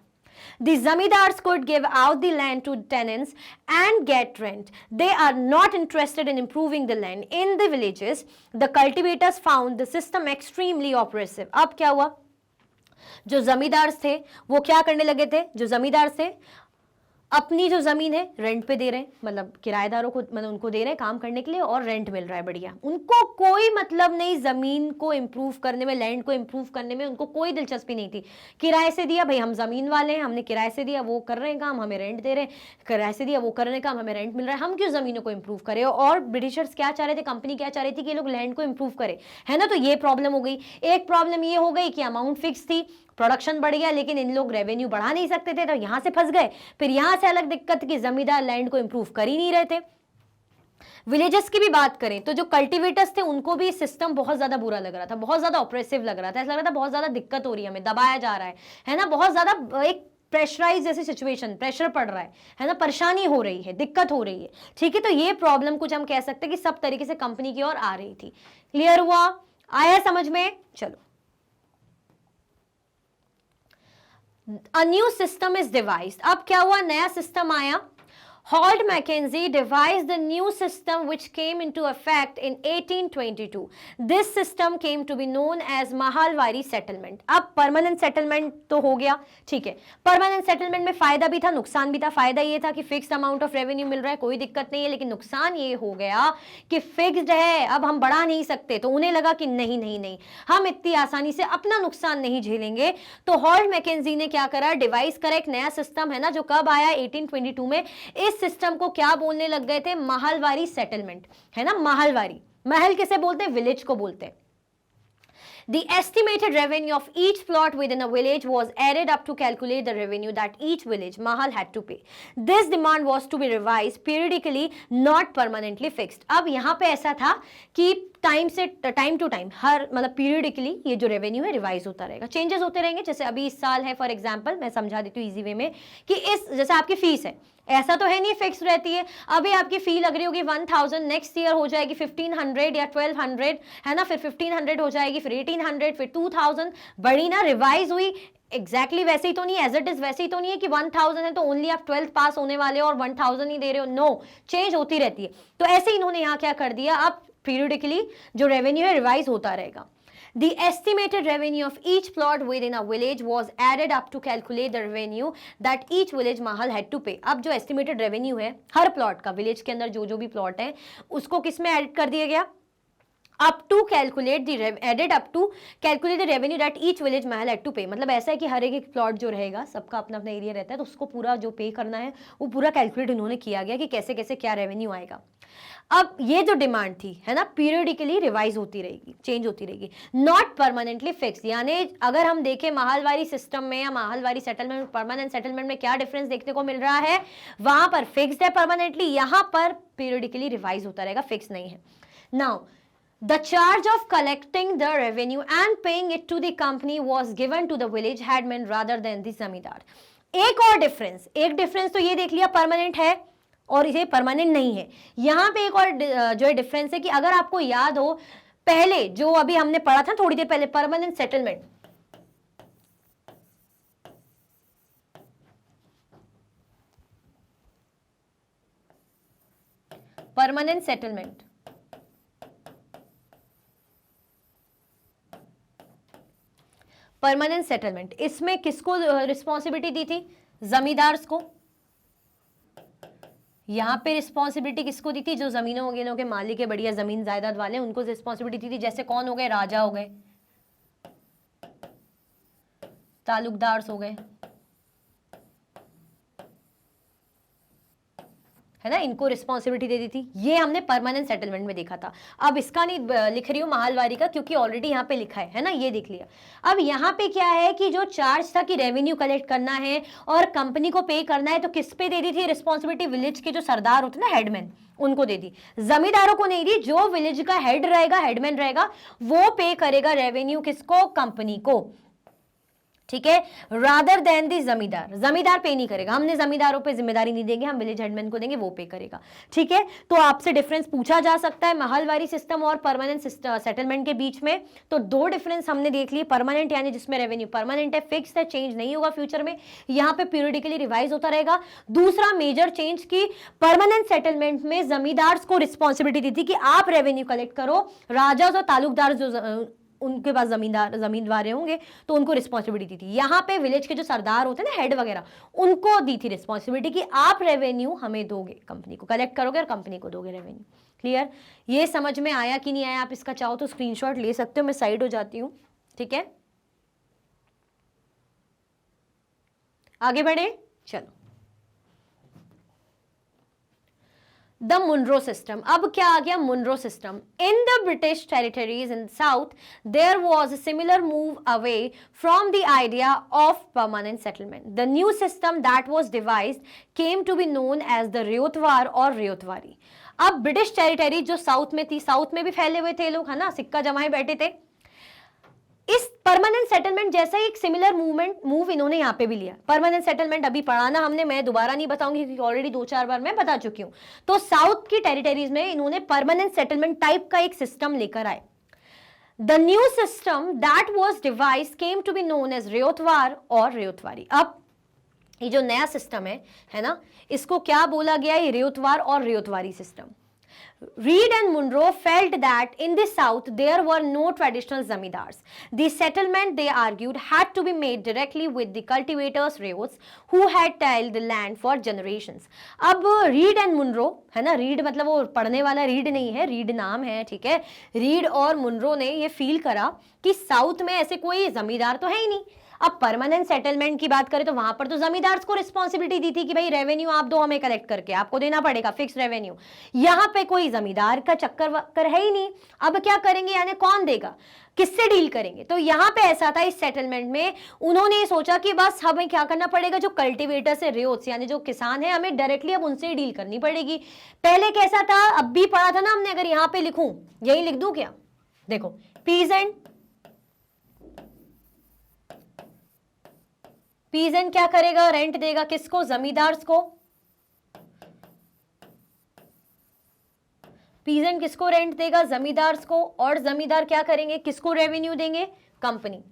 The zamindars could give out the land to tenants and get rent. They are not interested in improving the land. In the villages, the cultivators found the system extremely oppressive. अब क्या हुआ, जो जमींदार थे वो क्या करने लगे थे, जो जमींदार थे अपनी जो जमीन है रेंट पे दे रहे हैं, मतलब किराएदारों को, मतलब उनको दे रहे हैं काम करने के लिए और रेंट मिल रहा है बढ़िया, उनको कोई मतलब नहीं जमीन को इंप्रूव करने में, लैंड को इंप्रूव करने में उनको कोई दिलचस्पी नहीं थी। किराए से दिया भाई, हम जमीन वाले हैं, हमने किराए से दिया, वो कर रहे हैं काम, हमें रेंट दे रहे हैं, किराए से दिया वो कर रहे हैं काम, हमें रेंट मिल रहा है, हम क्यों जमीनों को इंप्रूव करें। और ब्रिटिशर्स क्या चाह रहे थे, कंपनी क्या चाह रही थी कि ये लोग लैंड को इंप्रूव करें, है ना। तो ये प्रॉब्लम हो गई। एक प्रॉब्लम ये हो गई कि अमाउंट फिक्स थी, प्रोडक्शन बढ़ गया, लेकिन इन लोग रेवेन्यू बढ़ा नहीं सकते थे, तो यहां से फंस गए। फिर यहां से अलग दिक्कत कि जमींदार लैंड को इंप्रूव कर ही नहीं रहे थे। विलेजेस की भी बात करें तो जो कल्टीवेटर्स थे उनको भी सिस्टम बहुत ज्यादा बुरा लग रहा था, बहुत ज्यादा ऑपरेसिव लग रहा था, ऐसा लग रहा था बहुत ज्यादा दिक्कत हो रही है, हमें दबाया जा रहा है ना, बहुत ज्यादा एक प्रेशराइज जैसी सिचुएशन, प्रेशर पड़ रहा है ना, परेशानी हो रही है, दिक्कत हो रही है। ठीक है, तो ये प्रॉब्लम कुछ हम कह सकते हैं कि सब तरीके से कंपनी की ओर आ रही थी। क्लियर हुआ, आया समझ में। चलो, A new system is devised. अब क्या हुआ, नया सिस्टम आया। Holt Mackenzie devised the new system which came into effect in 1822. This system came to be known as Mahalwari settlement. अब परमानेंट सेटलमेंट तो हो गया, ठीक है। परमानेंट सेटलमेंट में फायदा भी था, नुकसान भी था। फायदा ये था कि फिक्स्ड अमाउंट ऑफ रेवेन्यू मिल रहा है, कोई दिक्कत नहीं है, लेकिन नुकसान ये हो गया कि फिक्स्ड है, अब हम बढ़ा नहीं सकते। तो उन्हें लगा कि नहीं नहीं नहीं, हम इतनी आसानी से अपना नुकसान नहीं झेलेंगे। तो हॉल्ट मैकेंजी ने क्या करा, डिवाइस करा एक नया सिस्टम, है ना, जो कब आया 1822 में। इस सिस्टम को क्या बोलने लग गए थे, महलवारी सेटलमेंट, है ना। महलवारी, महल किसे बोलते हैं, विलेज को बोलते हैं। The estimated revenue of each plot within a village was added up to calculate the revenue that each village mahal had to pay. This demand was to be revised periodically, not permanently fixed. अब यहाँ पे ऐसा था कि time से time to time, हर मतलब periodically ये जो रेवेन्यू है रिवाइज होता रहेगा, चेंजेस होते रहेंगे। जैसे अभी इस साल है फॉर एग्जांपल, मैं समझा देती हूँ इजी वे में कि इस जैसे आपकी फीस है, ऐसा तो है नहीं फिक्स रहती है। अभी आपकी फी लग रही होगी 1000, नेक्स्ट ईयर हो जाएगी 1500 या 1200, है ना, फिर 1500 हो जाएगी, फिर 1800, फिर 2000, बड़ी ना, रिवाइज हुई। एग्जैक्टली वैसे ही तो नहीं, एज इट इज वैसे ही तो नहीं है कि 1000 है तो ओनली आप 12th पास होने वाले हो और 1000 ही दे रहे हो, नो, चेंज होती रहती है। तो ऐसे इन्होंने यहाँ क्या कर दिया, अब पीरियडिकली जो रेवेन्यू है रिवाइज होता रहेगा। The estimated revenue of each plot within a village was added up to calculate the revenue that each village mahal had to pay. अब जो estimated revenue है हर प्लॉट का, विलेज के अंदर जो जो भी प्लॉट है उसको किस में एडिट कर दिया गया, up to calculate the added up to calculate the revenue that each village mahal had to pay। मतलब ऐसा है कि हर एक प्लॉट जो रहेगा सबका अपना अपना एरिया रहता है, तो उसको पूरा जो पे करना है वो पूरा कैलकुलेट इन्होंने किया गया कि कैसे कैसे क्या रेवेन्यू आएगा। अब ये जो डिमांड थी है ना, पीरियडिकली रिवाइज होती रहेगी, चेंज होती रहेगी, नॉट परमानेंटली फिक्स। यानी अगर हम देखें माहलवारी सिस्टम में या माहलवारी सेटलमेंट में, परमानेंट सेटलमेंट में क्या डिफरेंस देखने को मिल रहा है, वहां पर फिक्स्ड है परमानेंटली, यहां पर पीरियडिकली रिवाइज होता रहेगा, फिक्स नहीं है। Now the charge of collecting the revenue and paying it to the company was given to the village headman rather than the zamindar। एक और डिफरेंस, एक डिफरेंस तो ये देख लिया परमानेंट है और इसे परमानेंट नहीं है। यहां पे एक और जो डिफरेंस है कि अगर आपको याद हो पहले जो अभी हमने पढ़ा था थोड़ी देर पहले, permanent settlement, permanent settlement, permanent settlement, इसमें किसको रिस्पॉन्सिबिलिटी दी थी, जमींदार्स को। यहां पे रिस्पॉन्सिबिलिटी किसको दी थी, जो जमीनों वगैरह के मालिक है, बढ़िया जमीन जायदाद वाले, उनको रिस्पॉन्सिबिलिटी दी थी। जैसे कौन हो गए, राजा हो गए, तालुकदार्स हो गए, है ना, इनको रिस्पॉन्सिबिलिटी दे दी थी। ये हमने परमानेंट सेटलमेंट में देखा था। अब इसका नहीं लिख रही हूं माहलवारी का, क्योंकि ऑलरेडी यहाँ पे लिखा है ना, ये देख लिया। अब यहाँ पे क्या है कि जो चार्ज था कि रेवेन्यू कलेक्ट करना है और कंपनी को पे करना है, तो किस पे दे दी थी रिस्पॉन्सिबिलिटी, विलेज के जो सरदार होते ना, हेडमैन, उनको दे दी, जमींदारों को नहीं दी। जो विलेज का हेड रहेगा, हेडमैन रहेगा, वो पे करेगा रेवेन्यू किसको, कंपनी को, ठीक है, रादर देन दी जमींदार। जमींदार पे नहीं करेगा, हमने जमींदारों पे जिम्मेदारी नहीं देंगे, हम विलेज हेडमैन को देंगे, वो पे करेगा, ठीक है। तो आपसे डिफरेंस पूछा जा सकता है महलवारी सिस्टम और परमानेंट सेटलमेंट के बीच में। तो दो डिफरेंस हमने देख लिए, परमानेंट यानी जिसमें रेवेन्यू परमानेंट है, फिक्स है, चेंज नहीं होगा फ्यूचर में, यहाँ पे पीरियडिकली रिवाइज होता रहेगा। दूसरा मेजर चेंज की परमानेंट सेटलमेंट में जमींदार को रिस्पॉन्सिबिलिटी दी थी कि आप रेवेन्यू कलेक्ट करो, राजा और तालुकदार जो उनके पास जमींदार होंगे तो उनको रिस्पॉन्सिबिलिटी दी थी। यहाँ पे विलेज के जो सरदार होते हैं ना, हेड वगैरह, उनको दी थी रिस्पॉन्सिबिलिटी कि आप रेवेन्यू हमें दोगे, कंपनी को कलेक्ट करोगे और कंपनी को दोगे रेवेन्यू। क्लियर, ये समझ में आया कि नहीं आया? आप इसका चाहो तो स्क्रीनशॉट ले सकते हो, मैं साइड हो जाती हूँ, ठीक है। आगे बढ़े, चलो। द मुनरो सिस्टम, अब क्या आ गया, Munro system. In the British territories in south there was a similar move away from the idea of permanent settlement. The new system that was devised came to be known as the Ryotwar और रेतवारी। अब British territory जो south में थी, south में भी फैले हुए थे लोग, है ना, सिक्का जमाए बैठे थे। इस परमानेंट सेटलमेंट जैसा एक सिमिलर मूव इन्होंने यहाँ पे भी लिया। परमानेंट सेटलमेंट अभी पढ़ाना हमने, मैं दोबारा नहीं बताऊंगी क्योंकि ऑलरेडी 2-4 बार मैं बता चुकी हूं। तो साउथ की टेरिटरीज में इन्होंने परमानेंट सेटलमेंट टाइप का एक सिस्टम लेकर आए। The new system that was devised came to be known as Ryotwar और रेतवारी। अब ये जो नया सिस्टम है ना, इसको क्या बोला गया, ये रेतवार और ryotwari system. Reed and Munro felt that in the South there were no traditional zamindars. The settlement, they argued, had to be made directly with the cultivators, ryots, who had tilled the land for generations. अब read and Munro, है ना, read मतलब वो पढ़ने वाला read नहीं है, read नाम है, ठीक है। रीड और मुनरो ने ये फील करा कि साउथ में ऐसे कोई जमींदार तो है ही नहीं। अब परमानेंट सेटलमेंट की बात करें तो वहां पर तो जमींदार को रिस्पॉन्सिबिलिटी दी थी कि भाई रेवेन्यू आप दो, हमें कलेक्ट करके आपको देना पड़ेगा, फिक्स रेवेन्यू। यहां पे कोई जमींदार का चक्कर है ही नहीं। अब क्या करेंगे, यानी कौन देगा, किससे डील करेंगे? तो यहां पे ऐसा था, इस सेटलमेंट में उन्होंने ये सोचा कि बस हमें क्या करना पड़ेगा, जो कल्टीवेटर्स है, रेयोट्स यानी जो किसान है, हमें डायरेक्टली अब उनसे डील करनी पड़ेगी। पहले कैसा था, अब भी पढ़ा था ना हमने, अगर यहां पे लिखूं, यही लिख दूं क्या, देखो, पीजेंट, पीजेंट क्या करेगा, रेंट देगा किसको, जमींदार को। पीजेंट किसको रेंट देगा, जमींदार को। और जमींदार क्या करेंगे, किसको रेवेन्यू देंगे, कंपनी,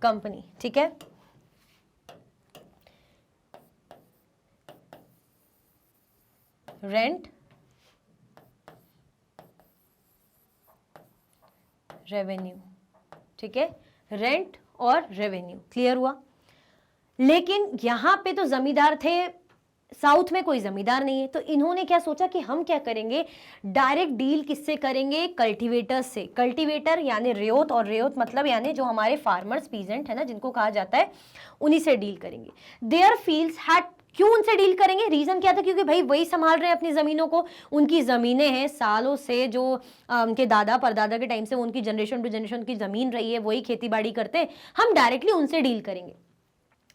कंपनी, ठीक है। रेंट, रेवेन्यू, ठीक है, रेंट और रेवेन्यू, क्लियर हुआ। लेकिन यहां पे तो जमींदार थे साउथ में कोई जमींदार नहीं है, तो इन्होंने क्या सोचा कि हम क्या करेंगे, डायरेक्ट डील किससे करेंगे, कल्टीवेटर्स से। कल्टीवेटर यानी रेयोत, और रेयोत मतलब यानी जो हमारे फार्मर्स, पीजेंट है ना, जिनको कहा जाता है, उन्हीं से डील करेंगे। देयर फील्ड्स हैड, क्यों उनसे डील करेंगे, रीजन क्या था, क्योंकि भाई वही संभाल रहे हैं अपनी जमीनों को, उनकी जमीनें हैं सालों से, जो उनके दादा परदादा के टाइम से उनकी जनरेशन टू जनरेशन की जमीन रही है, वही खेती बाड़ी करते हैं, हम डायरेक्टली उनसे डील करेंगे।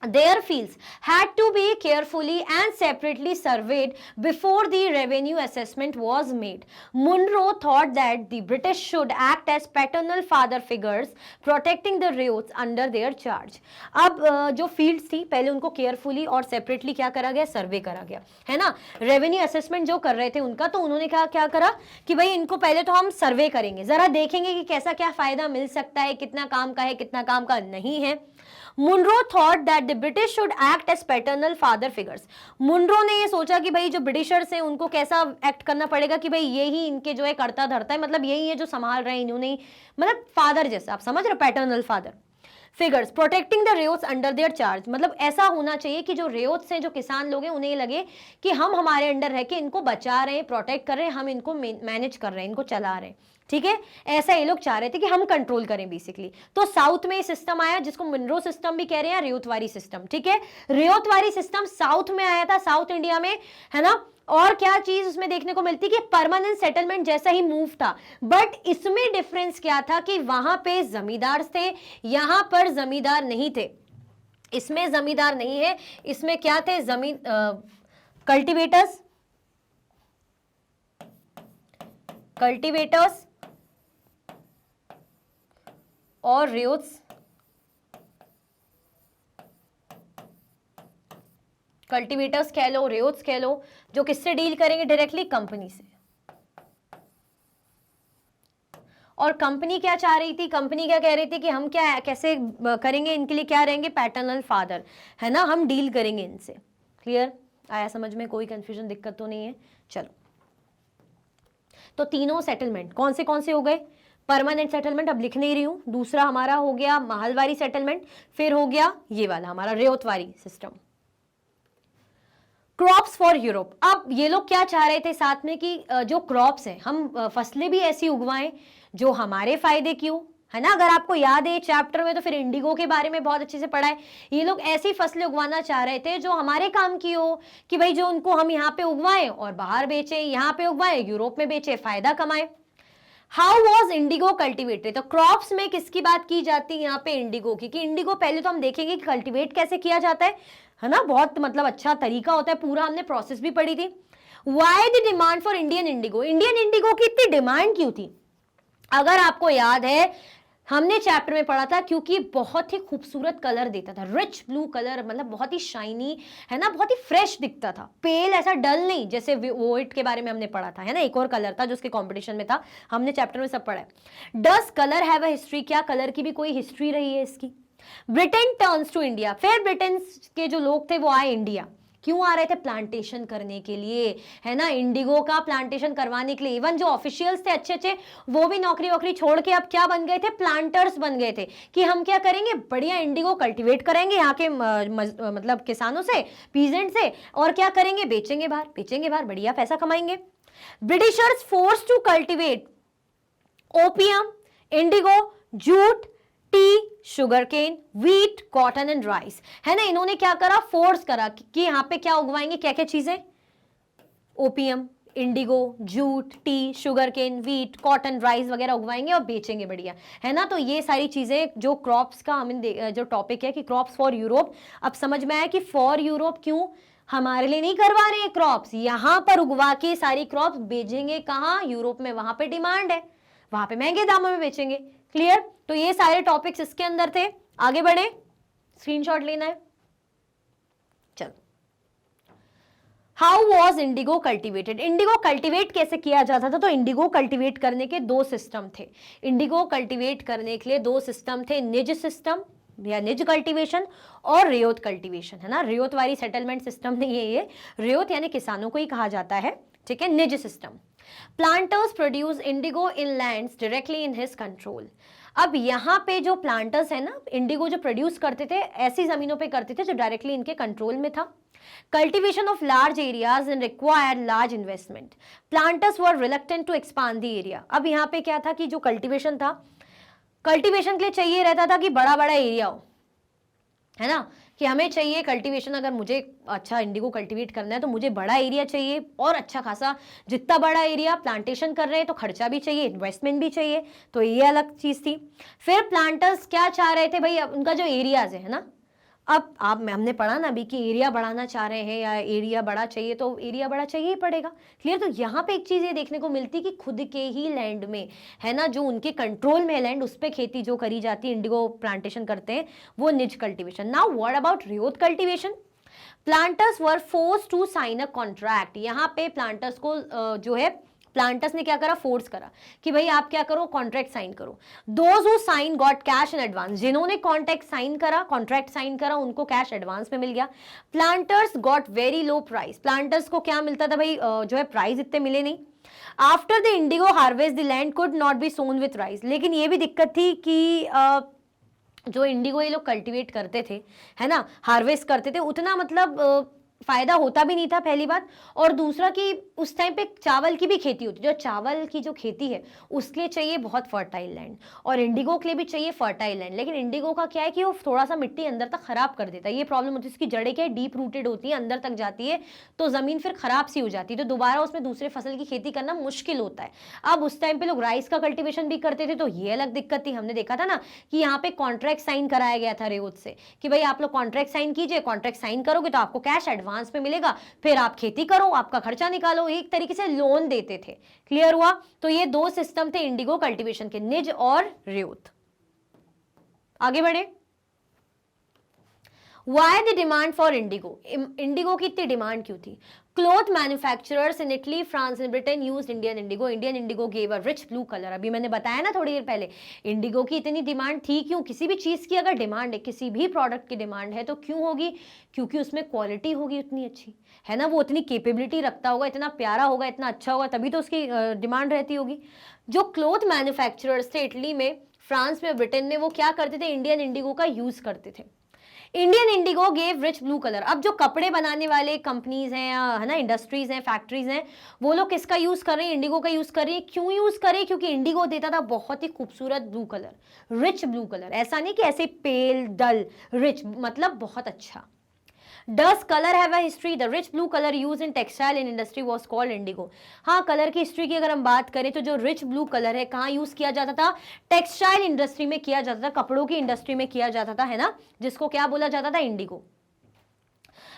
Their fields had to be carefully and separately surveyed before the revenue assessment was made. Munro thought that the British should act as paternal father figures, protecting the riots under their charge. अब जो fields थी पहले उनको carefully और separately क्या करा गया, सर्वे करा गया, है ना। रेवेन्यू असेसमेंट जो कर रहे थे उनका, तो उन्होंने क्या करा कि भाई इनको पहले तो हम सर्वे करेंगे, जरा देखेंगे कि कैसा क्या फायदा मिल सकता है, कितना काम का है, कितना काम का नहीं है। Munro thought that the British should act as paternal father figures. Munro ने ये सोचा कि भाई जो ब्रिटिशर्स हैं उनको कैसा एक्ट करना पड़ेगा कि भाई ये ही इनके जो है करता धरता है, मतलब यही है जो संभाल रहे हैं, इन्होंने मतलब फादर जैसा, आप समझ रहे हो, paternal father figures, protecting the ryots under their charge. मतलब ऐसा होना चाहिए कि जो रेयोट्स हैं, जो किसान लोग हैं, उन्हें लगे कि हम हमारे अंडर रह के इनको बचा रहे हैं, प्रोटेक्ट कर रहे हैं, हम इनको मैनेज कर रहे हैं, इनको चला रहे हैं, ठीक है। ऐसा ये लोग चाह रहे थे कि हम कंट्रोल करें बेसिकली। तो साउथ में सिस्टम आया जिसको मुनरो सिस्टम भी कह रहे हैं, रेयोतवारी सिस्टम, ठीक है। रेयोतवारी सिस्टम साउथ में आया था, साउथ इंडिया में, है ना। और क्या चीज उसमें देखने को मिलती कि परमानेंट सेटलमेंट जैसा ही मूव था, बट इसमें डिफरेंस क्या था कि वहां पे जमींदार थे, यहां पर जमींदार नहीं थे। इसमें जमींदार नहीं है, इसमें क्या थे, जमीन कल्टीवेटर्स और रेयोट्स। कल्टीवेटर्स कह लो, रेयोट्स कह लो, जो किससे डील करेंगे, डायरेक्टली कंपनी से। और कंपनी क्या चाह रही थी, कंपनी क्या कह रही थी कि हम क्या कैसे करेंगे, इनके लिए क्या रहेंगे, पैटर्नल फादर, है ना, हम डील करेंगे इनसे। क्लियर आया समझ में, कोई कंफ्यूजन दिक्कत तो नहीं है। चलो, तो तीनों सेटलमेंट कौन से हो गए, परमानेंट सेटलमेंट अब लिख नहीं रही हूं, दूसरा हमारा हो गया महलवारी सेटलमेंट, फिर हो गया ये वाला हमारा रेयोतवारी सिस्टम। Crops for Europe. अब ये लोग क्या चाह रहे थे साथ में कि जो क्रॉप्स हैं, हम फसलें भी ऐसी उगवाएं जो हमारे फायदे की हो, है ना। अगर आपको याद है चैप्टर में, तो फिर इंडिगो के बारे में बहुत अच्छे से पढ़ा है। ये लोग ऐसी फसलें उगवाना चाह रहे थे जो हमारे काम की हो, कि भाई जो उनको हम यहाँ पे उगवाएं और बाहर बेचें, यहाँ पे उगवाएं यूरोप में बेचें, फायदा कमाएं। हाउ वॉज इंडिगो कल्टिवेटेड, तो क्रॉप्स में किसकी बात की जाती है यहाँ पे, इंडिगो की। कि इंडिगो पहले तो हम देखेंगे कि कल्टिवेट कैसे किया जाता है ना, बहुत मतलब अच्छा तरीका होता है, पूरा हमने प्रोसेस भी पढ़ी थी। Why the demand for Indian Indigo, Indian Indigo की इतनी डिमांड क्यों थी, अगर आपको याद है हमने चैप्टर में पढ़ा था, क्योंकि बहुत ही खूबसूरत कलर देता था, रिच ब्लू कलर, मतलब बहुत ही शाइनी, है ना, बहुत ही फ्रेश दिखता था, पेल, ऐसा डल नहीं, जैसे वोइट के बारे में हमने पढ़ा था, है ना, एक और कलर था जो उसके कंपटीशन में था, हमने चैप्टर में सब पढ़ा है। डस कलर हैव अ हिस्ट्री, क्या कलर की भी कोई हिस्ट्री रही है इसकी। ब्रिटेन टर्न्स टू इंडिया, फिर ब्रिटेन के जो लोग थे वो आए इंडिया, क्यों आ रहे थे, प्लांटेशन करने के लिए, है ना, इंडिगो का प्लांटेशन करवाने के लिए। इवन जो ऑफिशियल्स थे अच्छे अच्छे, वो भी नौकरी वोकरी छोड़ के अब क्या बन गए थे, प्लांटर्स बन गए थे, कि हम क्या करेंगे, बढ़िया इंडिगो कल्टीवेट करेंगे यहाँ के मतलब किसानों से, पीजेंट से, और क्या करेंगे, बेचेंगे बाहर, बढ़िया पैसा कमाएंगे। Britishers force to cultivate opium, indigo, jute, tea, sugar cane, wheat, cotton and rice, है ना। इन्होंने क्या करा, फोर्स करा कि यहाँ पे क्या उगवाएंगे, क्या क्या चीजें, opium, indigo, jute, tea, sugar cane, wheat, cotton, rice वगैरह उगवाएंगे और बेचेंगे, बढ़िया, है ना। तो ये सारी चीजें जो क्रॉप्स का हमें जो टॉपिक है कि क्रॉप्स फॉर यूरोप, अब समझ में आया कि फॉर यूरोप क्यों, हमारे लिए नहीं करवा रहे हैं क्रॉप्स, यहां पर उगवा के सारी क्रॉप्स बेचेंगे कहाँ, यूरोप में, वहां पे डिमांड है, वहां पे महंगे दामों में बेचेंगे। क्लियर, तो ये सारे टॉपिक्स इसके अंदर थे। आगे बढ़े, स्क्रीनशॉट लेना है। चलो, how was Indigo cultivated, Indigo cultivate कैसे किया जाता था, तो इंडिगो कल्टिवेट करने के दो सिस्टम थे। इंडिगो कल्टिवेट करने के लिए दो सिस्टम थे, निज सिस्टम या निज कल्टीवेशन और रेयोत कल्टीवेशन, है ना। रेयोतवारी सेटलमेंट सिस्टम नहीं है ये, रेयोत यानी किसानों को ही कहा जाता है, ठीक है, निज system. Planters produce Indigo in lands directly in his control. अब यहाँ पे जो प्लांटर्स है ना, इंडिगो जो प्रोड्यूस करते थे, ऐसी जमीनों पे करते थे जो डायरेक्टली इनके कंट्रोल में था। Cultivation of large areas and required large investment. Planters were reluctant to expand the area. अब यहाँ पे क्या था कि जो कल्टीवेशन था, कल्टीवेशन के लिए चाहिए रहता था कि बड़ा बड़ा एरिया हो, है ना, कि हमें चाहिए कल्टीवेशन, अगर मुझे अच्छा इंडिगो कल्टीवेट करना है तो मुझे बड़ा एरिया चाहिए और अच्छा खासा, जितना बड़ा एरिया प्लांटेशन कर रहे हैं तो खर्चा भी चाहिए, इन्वेस्टमेंट भी चाहिए, तो ये अलग चीज़ थी। फिर प्लांटर्स क्या चाह रहे थे भाई, अब उनका जो एरियाज है ना, अब आप हमने पढ़ा ना अभी कि एरिया बढ़ाना चाह रहे हैं या एरिया बड़ा चाहिए, तो एरिया बड़ा चाहिए ही पड़ेगा, क्लियर। तो यहाँ पे एक चीज़ ये देखने को मिलती कि खुद के ही लैंड में, है ना, जो उनके कंट्रोल में है लैंड, उस पर खेती जो करी जाती है, इंडिगो प्लांटेशन करते हैं, वो nij cultivation. Now what about ryoti cultivation? Planters were force to sign a contract. यहाँ पे प्लांटर्स को जो है, प्लांटर्स ने क्या करा, फोर्स करा कि भाई आप क्या करो, कॉन्ट्रैक्ट साइन करो। Those who sign got cash in advance. जिन्होंने कॉन्ट्रैक्ट साइन करा उनको कैश एडवांस में मिल गया। Planters got very low price. प्लांटर्स को क्या मिलता था भाई, जो है प्राइस इतने मिले नहीं। After the indigo harvest the land could not be sown with rice. लेकिन ये भी दिक्कत थी कि जो इंडिगो ये लोग कल्टीवेट करते थे, है ना, हार्वेस्ट करते थे, उतना मतलब फायदा होता भी नहीं था, पहली बात। और दूसरा कि उस टाइम पे चावल की भी खेती होती, जो चावल की जो खेती है उसके लिए चाहिए बहुत फर्टाइल लैंड, और इंडिगो के लिए भी चाहिए फर्टाइल लैंड। लेकिन इंडिगो का क्या है कि वो थोड़ा सा मिट्टी अंदर तक खराब कर देता है, ये प्रॉब्लम होती है। इसकी जड़ें क्या डीप रूटेड होती है, अंदर तक जाती है, तो जमीन फिर खराब सी हो जाती है, तो दोबारा उसमें दूसरे फसल की खेती करना मुश्किल होता है। अब उस टाइम पे लोग राइस का कल्टिवेशन भी करते थे, तो ये अलग दिक्कत थी। हमने देखा था ना कि यहाँ पे कॉन्ट्रैक्ट साइन कराया गया था रेवत से कि भाई आप लोग कॉन्ट्रैक्ट साइन कीजिए, कॉन्ट्रैक्ट साइन करोगे तो आपको कैश एडवांस में मिलेगा, फिर आप खेती करो, आपका खर्चा निकालो, एक तरीके से लोन देते थे, क्लियर हुआ। तो ये दो सिस्टम थे इंडिगो कल्टीवेशन के, निज और रेवत। आगे बढ़े। Why the demand for Indigo? Indigo की इतनी डिमांड क्यों थी? Cloth manufacturers in Italy, France and Britain used Indian Indigo. Indian Indigo gave a rich blue colour. अभी मैंने बताया ना थोड़ी देर पहले, इंडिगो की इतनी डिमांड थी क्यों? किसी भी चीज़ की अगर डिमांड है, किसी भी प्रोडक्ट की डिमांड है, तो क्यों होगी? क्योंकि उसमें क्वालिटी होगी उतनी अच्छी, है ना, वो उतनी कैपेबिलिटी रखता होगा, इतना प्यारा होगा, इतना अच्छा होगा, तभी तो उसकी डिमांड रहती होगी। जो क्लॉथ मैन्युफैक्चरर्स थे इटली में, फ्रांस में, ब्रिटेन में, वो क्या करते थे? इंडियन इंडिगो का यूज करते थे। Indian Indigo gave rich blue colour. अब जो कपड़े बनाने वाले कंपनीज हैं, है ना, इंडस्ट्रीज हैं, फैक्ट्रीज हैं, वो लोग किसका यूज कर रहे हैं? इंडिगो का यूज कर रही है। क्यों यूज करें? क्योंकि इंडिगो देता था बहुत ही खूबसूरत blue colour, rich blue colour. ऐसा नहीं कि ऐसे पेल डल, रिच मतलब बहुत अच्छा। Does color have a history? The rich blue color used in textile and industry was called indigo. हाँ, कलर की हिस्ट्री की अगर हम बात करें तो जो रिच ब्लू कलर है कहाँ यूज किया जाता था? टेक्सटाइल इंडस्ट्री में किया जाता था, कपड़ों की इंडस्ट्री में किया जाता था, है ना, जिसको क्या बोला जाता था? Indigo.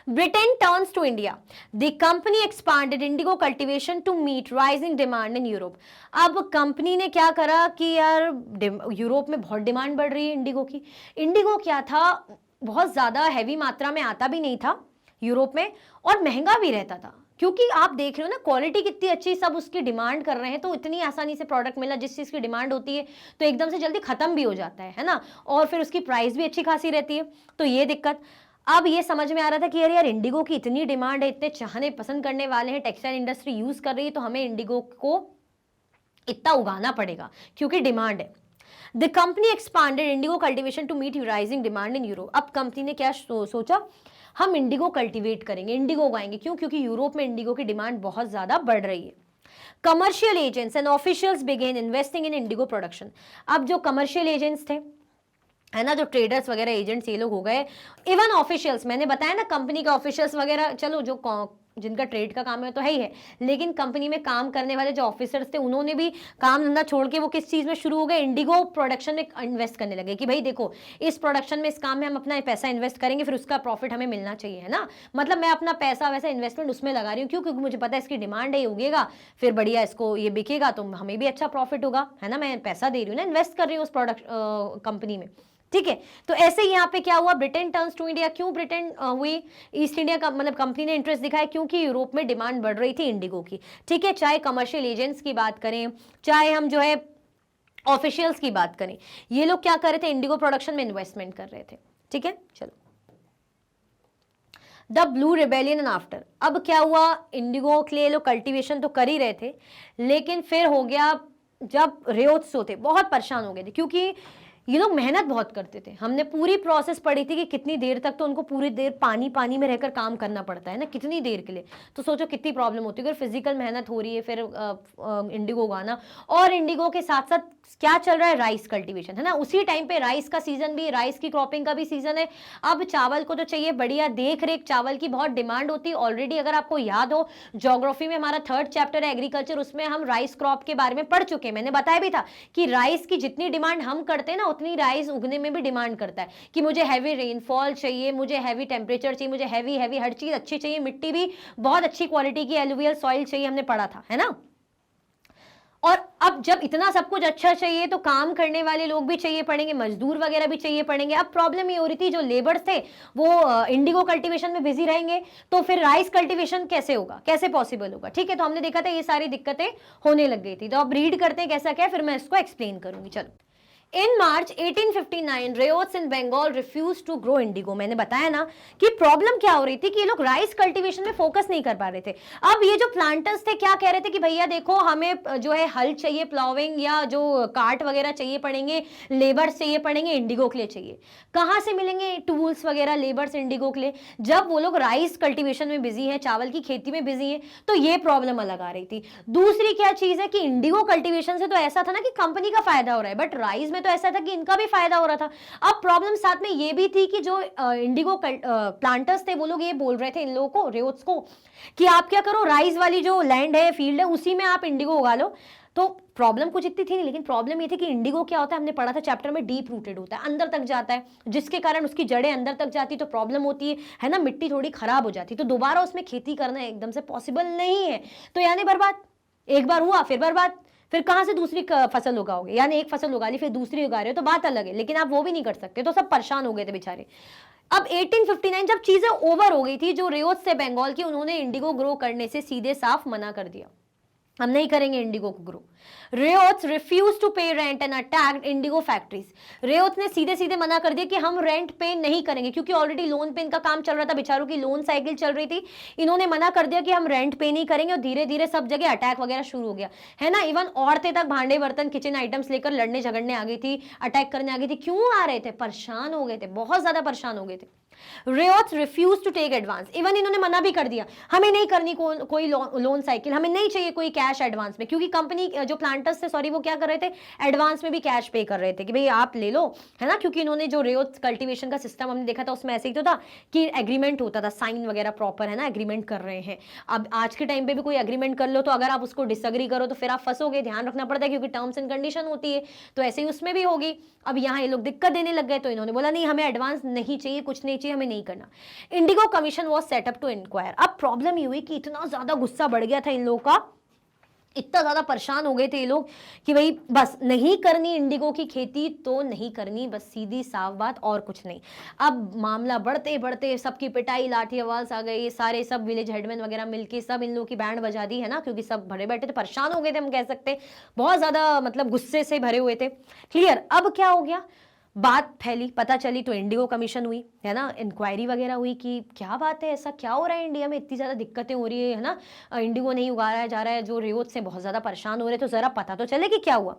Britain turns to India. The company expanded indigo cultivation to meet rising demand in Europe. अब कंपनी ने क्या करा कि यार यूरोप में बहुत डिमांड बढ़ रही है इंडिगो की। इंडिगो क्या था, बहुत ज़्यादा हैवी मात्रा में आता भी नहीं था यूरोप में, और महंगा भी रहता था, क्योंकि आप देख रहे हो ना क्वालिटी कितनी अच्छी, सब उसकी डिमांड कर रहे हैं, तो इतनी आसानी से प्रोडक्ट मिला। जिस चीज़ की डिमांड होती है तो एकदम से जल्दी ख़त्म भी हो जाता है ना, और फिर उसकी प्राइस भी अच्छी खासी रहती है, तो ये दिक्कत। अब ये समझ में आ रहा था कि यार इंडिगो की इतनी डिमांड है, इतने चाहने पसंद करने वाले हैं, टेक्सटाइल इंडस्ट्री यूज़ कर रही है, तो हमें इंडिगो को इतना उगाना पड़ेगा क्योंकि डिमांड है। The company expanded indigo cultivation to meet rising demand in Europe. अब कंपनी ने क्या सोचा, हम इंडिगो कल्टिवेट करेंगे, इंडिगो उगाएंगे। क्यों? क्योंकि यूरोप में इंडिगो की डिमांड बहुत ज़्यादा बढ़ रही है। Commercial agents and officials began investing in indigo production. अब जो कमर्शियल एजेंट्स थे, है ना, जो ट्रेडर्स वगैरह एजेंट्स ये लोग हो गए, इवन ऑफिशियल्स, मैंने बताया ना कंपनी के ऑफिशियल्स वगैरह, चलो जो जिनका ट्रेड का काम है तो है ही है, लेकिन कंपनी में काम करने वाले जो ऑफिसर्स थे उन्होंने भी काम धंधा छोड़ के वो किस चीज़ में शुरू हो गए? इंडिगो प्रोडक्शन में इन्वेस्ट करने लगे कि भाई देखो इस प्रोडक्शन में, इस काम में हम अपना पैसा इन्वेस्ट करेंगे, फिर उसका प्रॉफिट हमें मिलना चाहिए, है ना, मतलब मैं अपना पैसा वैसा इन्वेस्टमेंट उसमें लगा रही हूँ। क्यों? क्योंकि मुझे पता है इसकी डिमांड है, ये उगेगा, फिर बढ़िया इसको ये बिकेगा तो हमें भी अच्छा प्रॉफिट होगा, है ना, मैं पैसा दे रही हूँ ना, इन्वेस्ट कर रही हूँ उस प्रोडक्ट कंपनी में, ठीक है। तो ऐसे ही यहाँ पे क्या हुआ, ब्रिटेन टर्न्स टू इंडिया। क्यों ब्रिटेन हुई ईस्ट इंडिया का, मतलब कंपनी ने इंटरेस्ट दिखाया क्योंकि यूरोप में डिमांड बढ़ रही थी इंडिगो की, ठीक है। चाहे कमर्शियल एजेंट्स की बात करें, चाहे हम जो है ऑफिशियल्स की बात करें, ये लोग क्या कर रहे थे? इंडिगो प्रोडक्शन में इन्वेस्टमेंट कर रहे थे, ठीक है। चलो, the blue rebellion and after. अब क्या हुआ, इंडिगो के लिए लोग कल्टिवेशन तो कर ही रहे थे, लेकिन फिर हो गया जब रेओत्सो थे बहुत परेशान हो गए थे, क्योंकि ये लोग मेहनत बहुत करते थे, हमने पूरी प्रोसेस पढ़ी थी कि कितनी देर तक तो उनको पूरी देर पानी पानी में रहकर काम करना पड़ता है ना, कितनी देर के लिए, तो सोचो कितनी प्रॉब्लम होती है। अगर फिजिकल मेहनत हो रही है फिर इंडिगो उगाना, और इंडिगो के साथ साथ क्या चल रहा है, राइस कल्टीवेशन है ना, उसी टाइम पे राइस का सीजन भी, राइस की क्रॉपिंग का भी सीजन है। अब चावल को तो चाहिए बढ़िया देख रेख, चावल की बहुत डिमांड होती है ऑलरेडी। अगर आपको याद हो ज्योग्राफी में हमारा 3rd चैप्टर है एग्रीकल्चर, उसमें हम राइस क्रॉप के बारे में पढ़ चुके हैं, मैंने बताया भी था कि राइस की जितनी डिमांड हम करते हैं ना, उतनी राइस उगने में भी डिमांड करता है कि मुझे हैवी रेनफॉल चाहिए, मुझे हैवी टेम्परेचर चाहिए, मुझे हैवी हैवी हर चीज अच्छी चाहिए, मिट्टी भी बहुत अच्छी क्वालिटी की एलुवियल सॉइल चाहिए, हमने पढ़ा था, है ना। और अब जब इतना सब कुछ अच्छा चाहिए तो काम करने वाले लोग भी चाहिए पड़ेंगे, मजदूर वगैरह भी चाहिए पड़ेंगे। अब प्रॉब्लम ये हो रही थी, जो लेबर्स थे वो इंडिगो कल्टीवेशन में बिजी रहेंगे, तो फिर राइस कल्टीवेशन कैसे होगा, कैसे पॉसिबल होगा, ठीक है। तो हमने देखा था ये सारी दिक्कतें होने लग गई थी। तो अब रीड करते हैं कैसा क्या है, फिर मैं इसको एक्सप्लेन करूंगी। चलो, in March 1859 ryots in Bengal refuse to grow indigo. मैंने बताया ना कि प्रॉब्लम क्या हो रही थी कि ये लोग राइस कल्टीवेशन में फोकस नहीं कर पा रहे थे। अब ये जो प्लांटर्स थे क्या कह रहे थे कि भैया देखो हमें जो है हल चाहिए, प्लाविंग या जो कार्ट वगैरह चाहिए पड़ेंगे, लेबर्स चाहिए पड़ेंगे, इंडिगो के लिए चाहिए। कहाँ से मिलेंगे टूल्स वगैरह, लेबर्स इंडिगो के लिए, जब वो लोग राइस कल्टीवेशन में बिजी है, चावल की खेती में बिजी है। तो ये प्रॉब्लम अलग आ रही थी। दूसरी क्या चीज है कि इंडिगो कल्टीवेशन से तो ऐसा था ना कि कंपनी का फायदा हो रहा है, बट राइस में तो ऐसा था कि इनका भी फायदा हो रहा था। अब प्रॉब्लम साथ में ये भी थी कि जो इंडिगो प्लांटर्स थे वो लोग ये बोल रहे थे इन लोगों को, रेयोट्स को, कि आप क्या करो, राइस वाली जो लैंड है, फील्ड है, उसी में आप इंडिगो उगा लो। तो प्रॉब्लम कुछ इतनी थी नहीं, लेकिन प्रॉब्लम ये थी कि इंडिगो क्या होता है, हमने पढ़ा था चैप्टर में, डीप रूटेड होता है, अंदर तक जाता है, जिसके कारण उसकी जड़ें अंदर तक जाती तो प्रॉब्लम होती है ना, मिट्टी थोड़ी खराब हो जाती, तो दोबारा उसमें खेती करना एकदम से पॉसिबल नहीं है। तो यानी बर्बाद, एक बार हुआ फिर बर्बाद, फिर कहां से दूसरी फसल उगाओगे, यानी एक फसल उगा ली फिर दूसरी उगा रहे हो तो बात अलग है, लेकिन आप वो भी नहीं कर सकते। तो सब परेशान हो गए थे बेचारे। अब 1859 जब चीजें ओवर हो गई थी, जो रेयोट्स से बंगाल की, उन्होंने इंडिगो ग्रो करने से सीधे साफ मना कर दिया, हम नहीं करेंगे इंडिगो को grow. Ryots refuse to pay rent and attacked indigo factories. Ryots ने सीधे सीधे मना कर दिया कि हम रेंट पे नहीं करेंगे, क्योंकि ऑलरेडी लोन पे इनका काम चल रहा था, बेचारों की लोन साइकिल चल रही थी। इन्होंने मना कर दिया कि हम रेंट पे नहीं करेंगे, और धीरे धीरे सब जगह अटैक वगैरह शुरू हो गया, है ना। इवन औरतें तक भांडे बर्तन किचन आइटम्स लेकर लड़ने झगड़ने आ गई थी, अटैक करने आ गई थी। क्यों आ रहे थे, परेशान हो गए थे, बहुत ज्यादा परेशान हो गए थे। Ryots refuse to take advance, even इन्होंने मना भी कर दिया, हमें नहीं करनी कोई लोन साइकिल, हमें नहीं चाहिए कोई कैश एडवांस में, क्योंकि कंपनी जो प्लांटर्स थे, सॉरी, वो क्या कर रहे थे, एडवांस में भी कैश पे कर रहे थे कि भाई आप ले लो, है ना। क्योंकि इन्होंने जो रेयोट्स कल्टीवेशन का सिस्टम हमने देखा था उसमें ऐसे ही तो था कि एग्रीमेंट होता था, साइन वगैरह प्रॉपर, है ना, एग्रीमेंट कर रहे हैं। अब आज के टाइम पे भी कोई एग्रीमेंट कर लो तो अगर आप उसको डिसएग्री करो तो फिर आप फंसोगे, ध्यान रखना पड़ता है, क्योंकि टर्म्स एंड कंडीशन होती है, तो ऐसे ही उसमें भी होगी। अब यहाँ ये लोग दिक्कत देने लग गए, तो इन्होंने बोला नहीं, हमें एडवांस नहीं चाहिए, कुछ नहीं चाहिए, हमें नहीं करना। Indigo commission was set up to enquire. अब प्रॉब्लम ये हुई कि इतना ज्यादा गुस्सा बढ़ गया था इन लोगों का, इतना ज्यादा परेशान हो गए थे ये लोग कि भाई बस नहीं करनी इंडिगो की खेती तो नहीं करनी, बस सीधी साफ बात, और कुछ नहीं। अब मामला बढ़ते बढ़ते सबकी पिटाई, लाठी आवाज आ गई, सारे सब विलेज हेडमैन वगैरह मिलके सब इन लोगों की बैंड बजा दी, है ना, क्योंकि सब भरे बैठे थे, परेशान हो गए थे, हम कह सकते, बहुत ज्यादा मतलब गुस्से से भरे हुए थे। क्लियर। अब क्या हो गया, बात फैली, पता चली, तो इंडिगो कमीशन हुई, है ना, इंक्वायरी वगैरह हुई कि क्या बात है, ऐसा क्या हो रहा है इंडिया में, इतनी ज़्यादा दिक्कतें हो रही है ना, इंडिगो नहीं उगाया जा रहा है, जो रेयोट्स से बहुत ज़्यादा परेशान हो रहे, तो ज़रा पता तो चले कि क्या हुआ।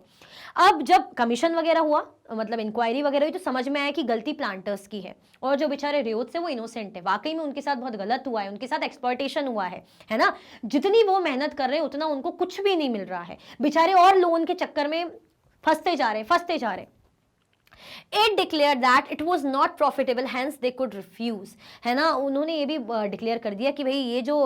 अब जब कमीशन वगैरह हुआ, मतलब इंक्वायरी वगैरह हुई, तो समझ में आया कि गलती प्लांटर्स की है, और जो बेचारे रेयोट्स है वो इनोसेंट है, वाकई में उनके साथ बहुत गलत हुआ है, उनके साथ एक्सप्लॉयटेशन हुआ है ना। जितनी वो मेहनत कर रहे हैं उतना उनको कुछ भी नहीं मिल रहा है, बेचारे और लोन के चक्कर में फंसते जा रहे। It declared that it was not profitable, hence they could refuse, है ना। उन्होंने ये भी डिक्लेयर कर दिया कि भाई ये जो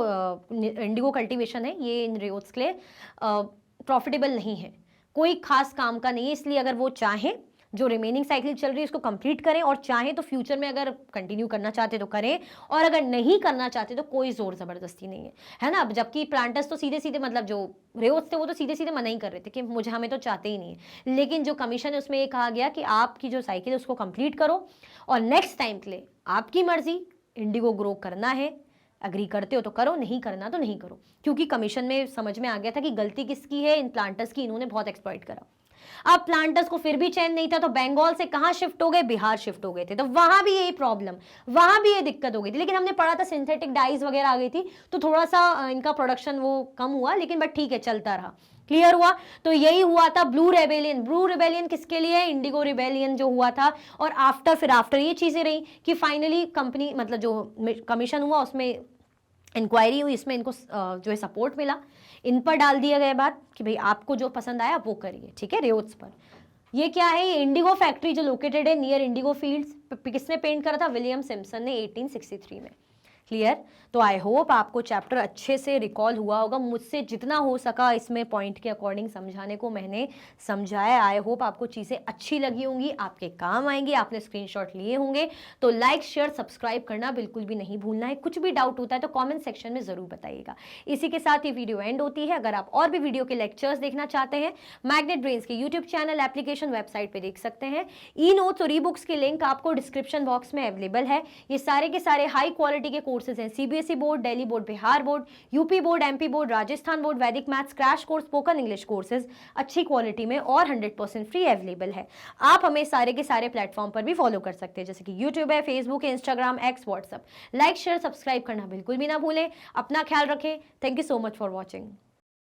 इंडिगो कल्टीवेशन है ये इन रेयोट्स के लिए प्रॉफिटेबल नहीं है, कोई खास काम का नहीं है, इसलिए अगर वो चाहें जो रिमेनिंग साइकिल चल रही है उसको कंप्लीट करें, और चाहें तो फ्यूचर में अगर कंटिन्यू करना चाहते तो करें, और अगर नहीं करना चाहते तो कोई जोर जबरदस्ती नहीं है ना। जबकि प्लांटर्स तो सीधे सीधे, मतलब जो रेयोट्स थे वो तो सीधे सीधे मना ही कर रहे थे कि मुझे, हमें तो चाहते ही नहीं है, लेकिन जो कमीशन है उसमें ये कहा गया कि आपकी जो साइकिल है उसको कंप्लीट करो, और नेक्स्ट टाइम के लिए आपकी मर्जी, इंडिगो ग्रो करना है, अग्री करते हो तो करो, नहीं करना तो नहीं करो। क्योंकि कमीशन में समझ में आ गया था कि गलती किसकी है, इन प्लांटर्स की, इन्होंने बहुत एक्सप्लॉइट करा। अब प्लांटर्स को फिर भी चैन नहीं था, तो बंगाल से कहां शिफ्ट हो गए, बिहार शिफ्ट हो गए थे, तो वहां भी यही प्रॉब्लम, वहां भी ये दिक्कत हो गई थी। लेकिन हमने पढ़ा था सिंथेटिक डाइज वगैरह आ गई थी, तो थोड़ा सा इनका प्रोडक्शन वो कम हुआ, लेकिन बट ठीक है, चलता रहा। क्लियर हुआ? तो यही हुआ था ब्लू रेबेलियन। ब्लू रेबेलियन किसके लिए है? इंडिगो रेबेलियन जो हुआ था। और आफ्टर ये चीजें रही कि फाइनली कंपनी मतलब जो कमीशन हुआ उसमें इंक्वायरी हुई, इसमें इनको जो है सपोर्ट मिला, इन पर डाल दिया गया बात कि भाई आपको जो पसंद आया वो करिए, ठीक है, रेओट्स पर। ये क्या है? ये इंडिगो फैक्ट्री जो लोकेटेड है नियर इंडिगो फील्ड्स, किसने पेंट करा था? विलियम सिम्पसन ने 1863 में। क्लियर? तो आई होप आपको चैप्टर अच्छे से रिकॉल हुआ होगा। मुझसे जितना हो सका इसमें पॉइंट के अकॉर्डिंग समझाने को मैंने समझाया। आई होप आपको चीज़ें अच्छी लगी होंगी, आपके काम आएंगी, आपने स्क्रीनशॉट लिए होंगे। तो लाइक शेयर सब्सक्राइब करना बिल्कुल भी नहीं भूलना है। कुछ भी डाउट होता है तो कॉमेंट सेक्शन में ज़रूर बताइएगा। इसी के साथ ये वीडियो एंड होती है। अगर आप और भी वीडियो के लेक्चर्स देखना चाहते हैं, मैग्नेट ब्रेन्स के यूट्यूब चैनल, एप्लीकेशन, वेबसाइट पर देख सकते हैं। ई नोट्स और ई बुक्स के लिंक आपको डिस्क्रिप्शन बॉक्स में अवेलेबल है। ये सारे के सारे हाई क्वालिटी के कोर्सेज हैं। CBSE board, Delhi board, Bihar board, UP board, MP board, Rajasthan board, Vedic maths, crash course, spoken English courses अच्छी क्वालिटी में और 100% फ्री अवेलेबल है। आप हमें सारे के सारे प्लेटफॉर्म पर भी फॉलो कर सकते हैं, जैसे कि यूट्यूब है, फेसबुक है, Instagram, x, WhatsApp. Like share subscribe करना बिल्कुल भी ना भूलें। अपना ख्याल रखें। Thank you so much for watching.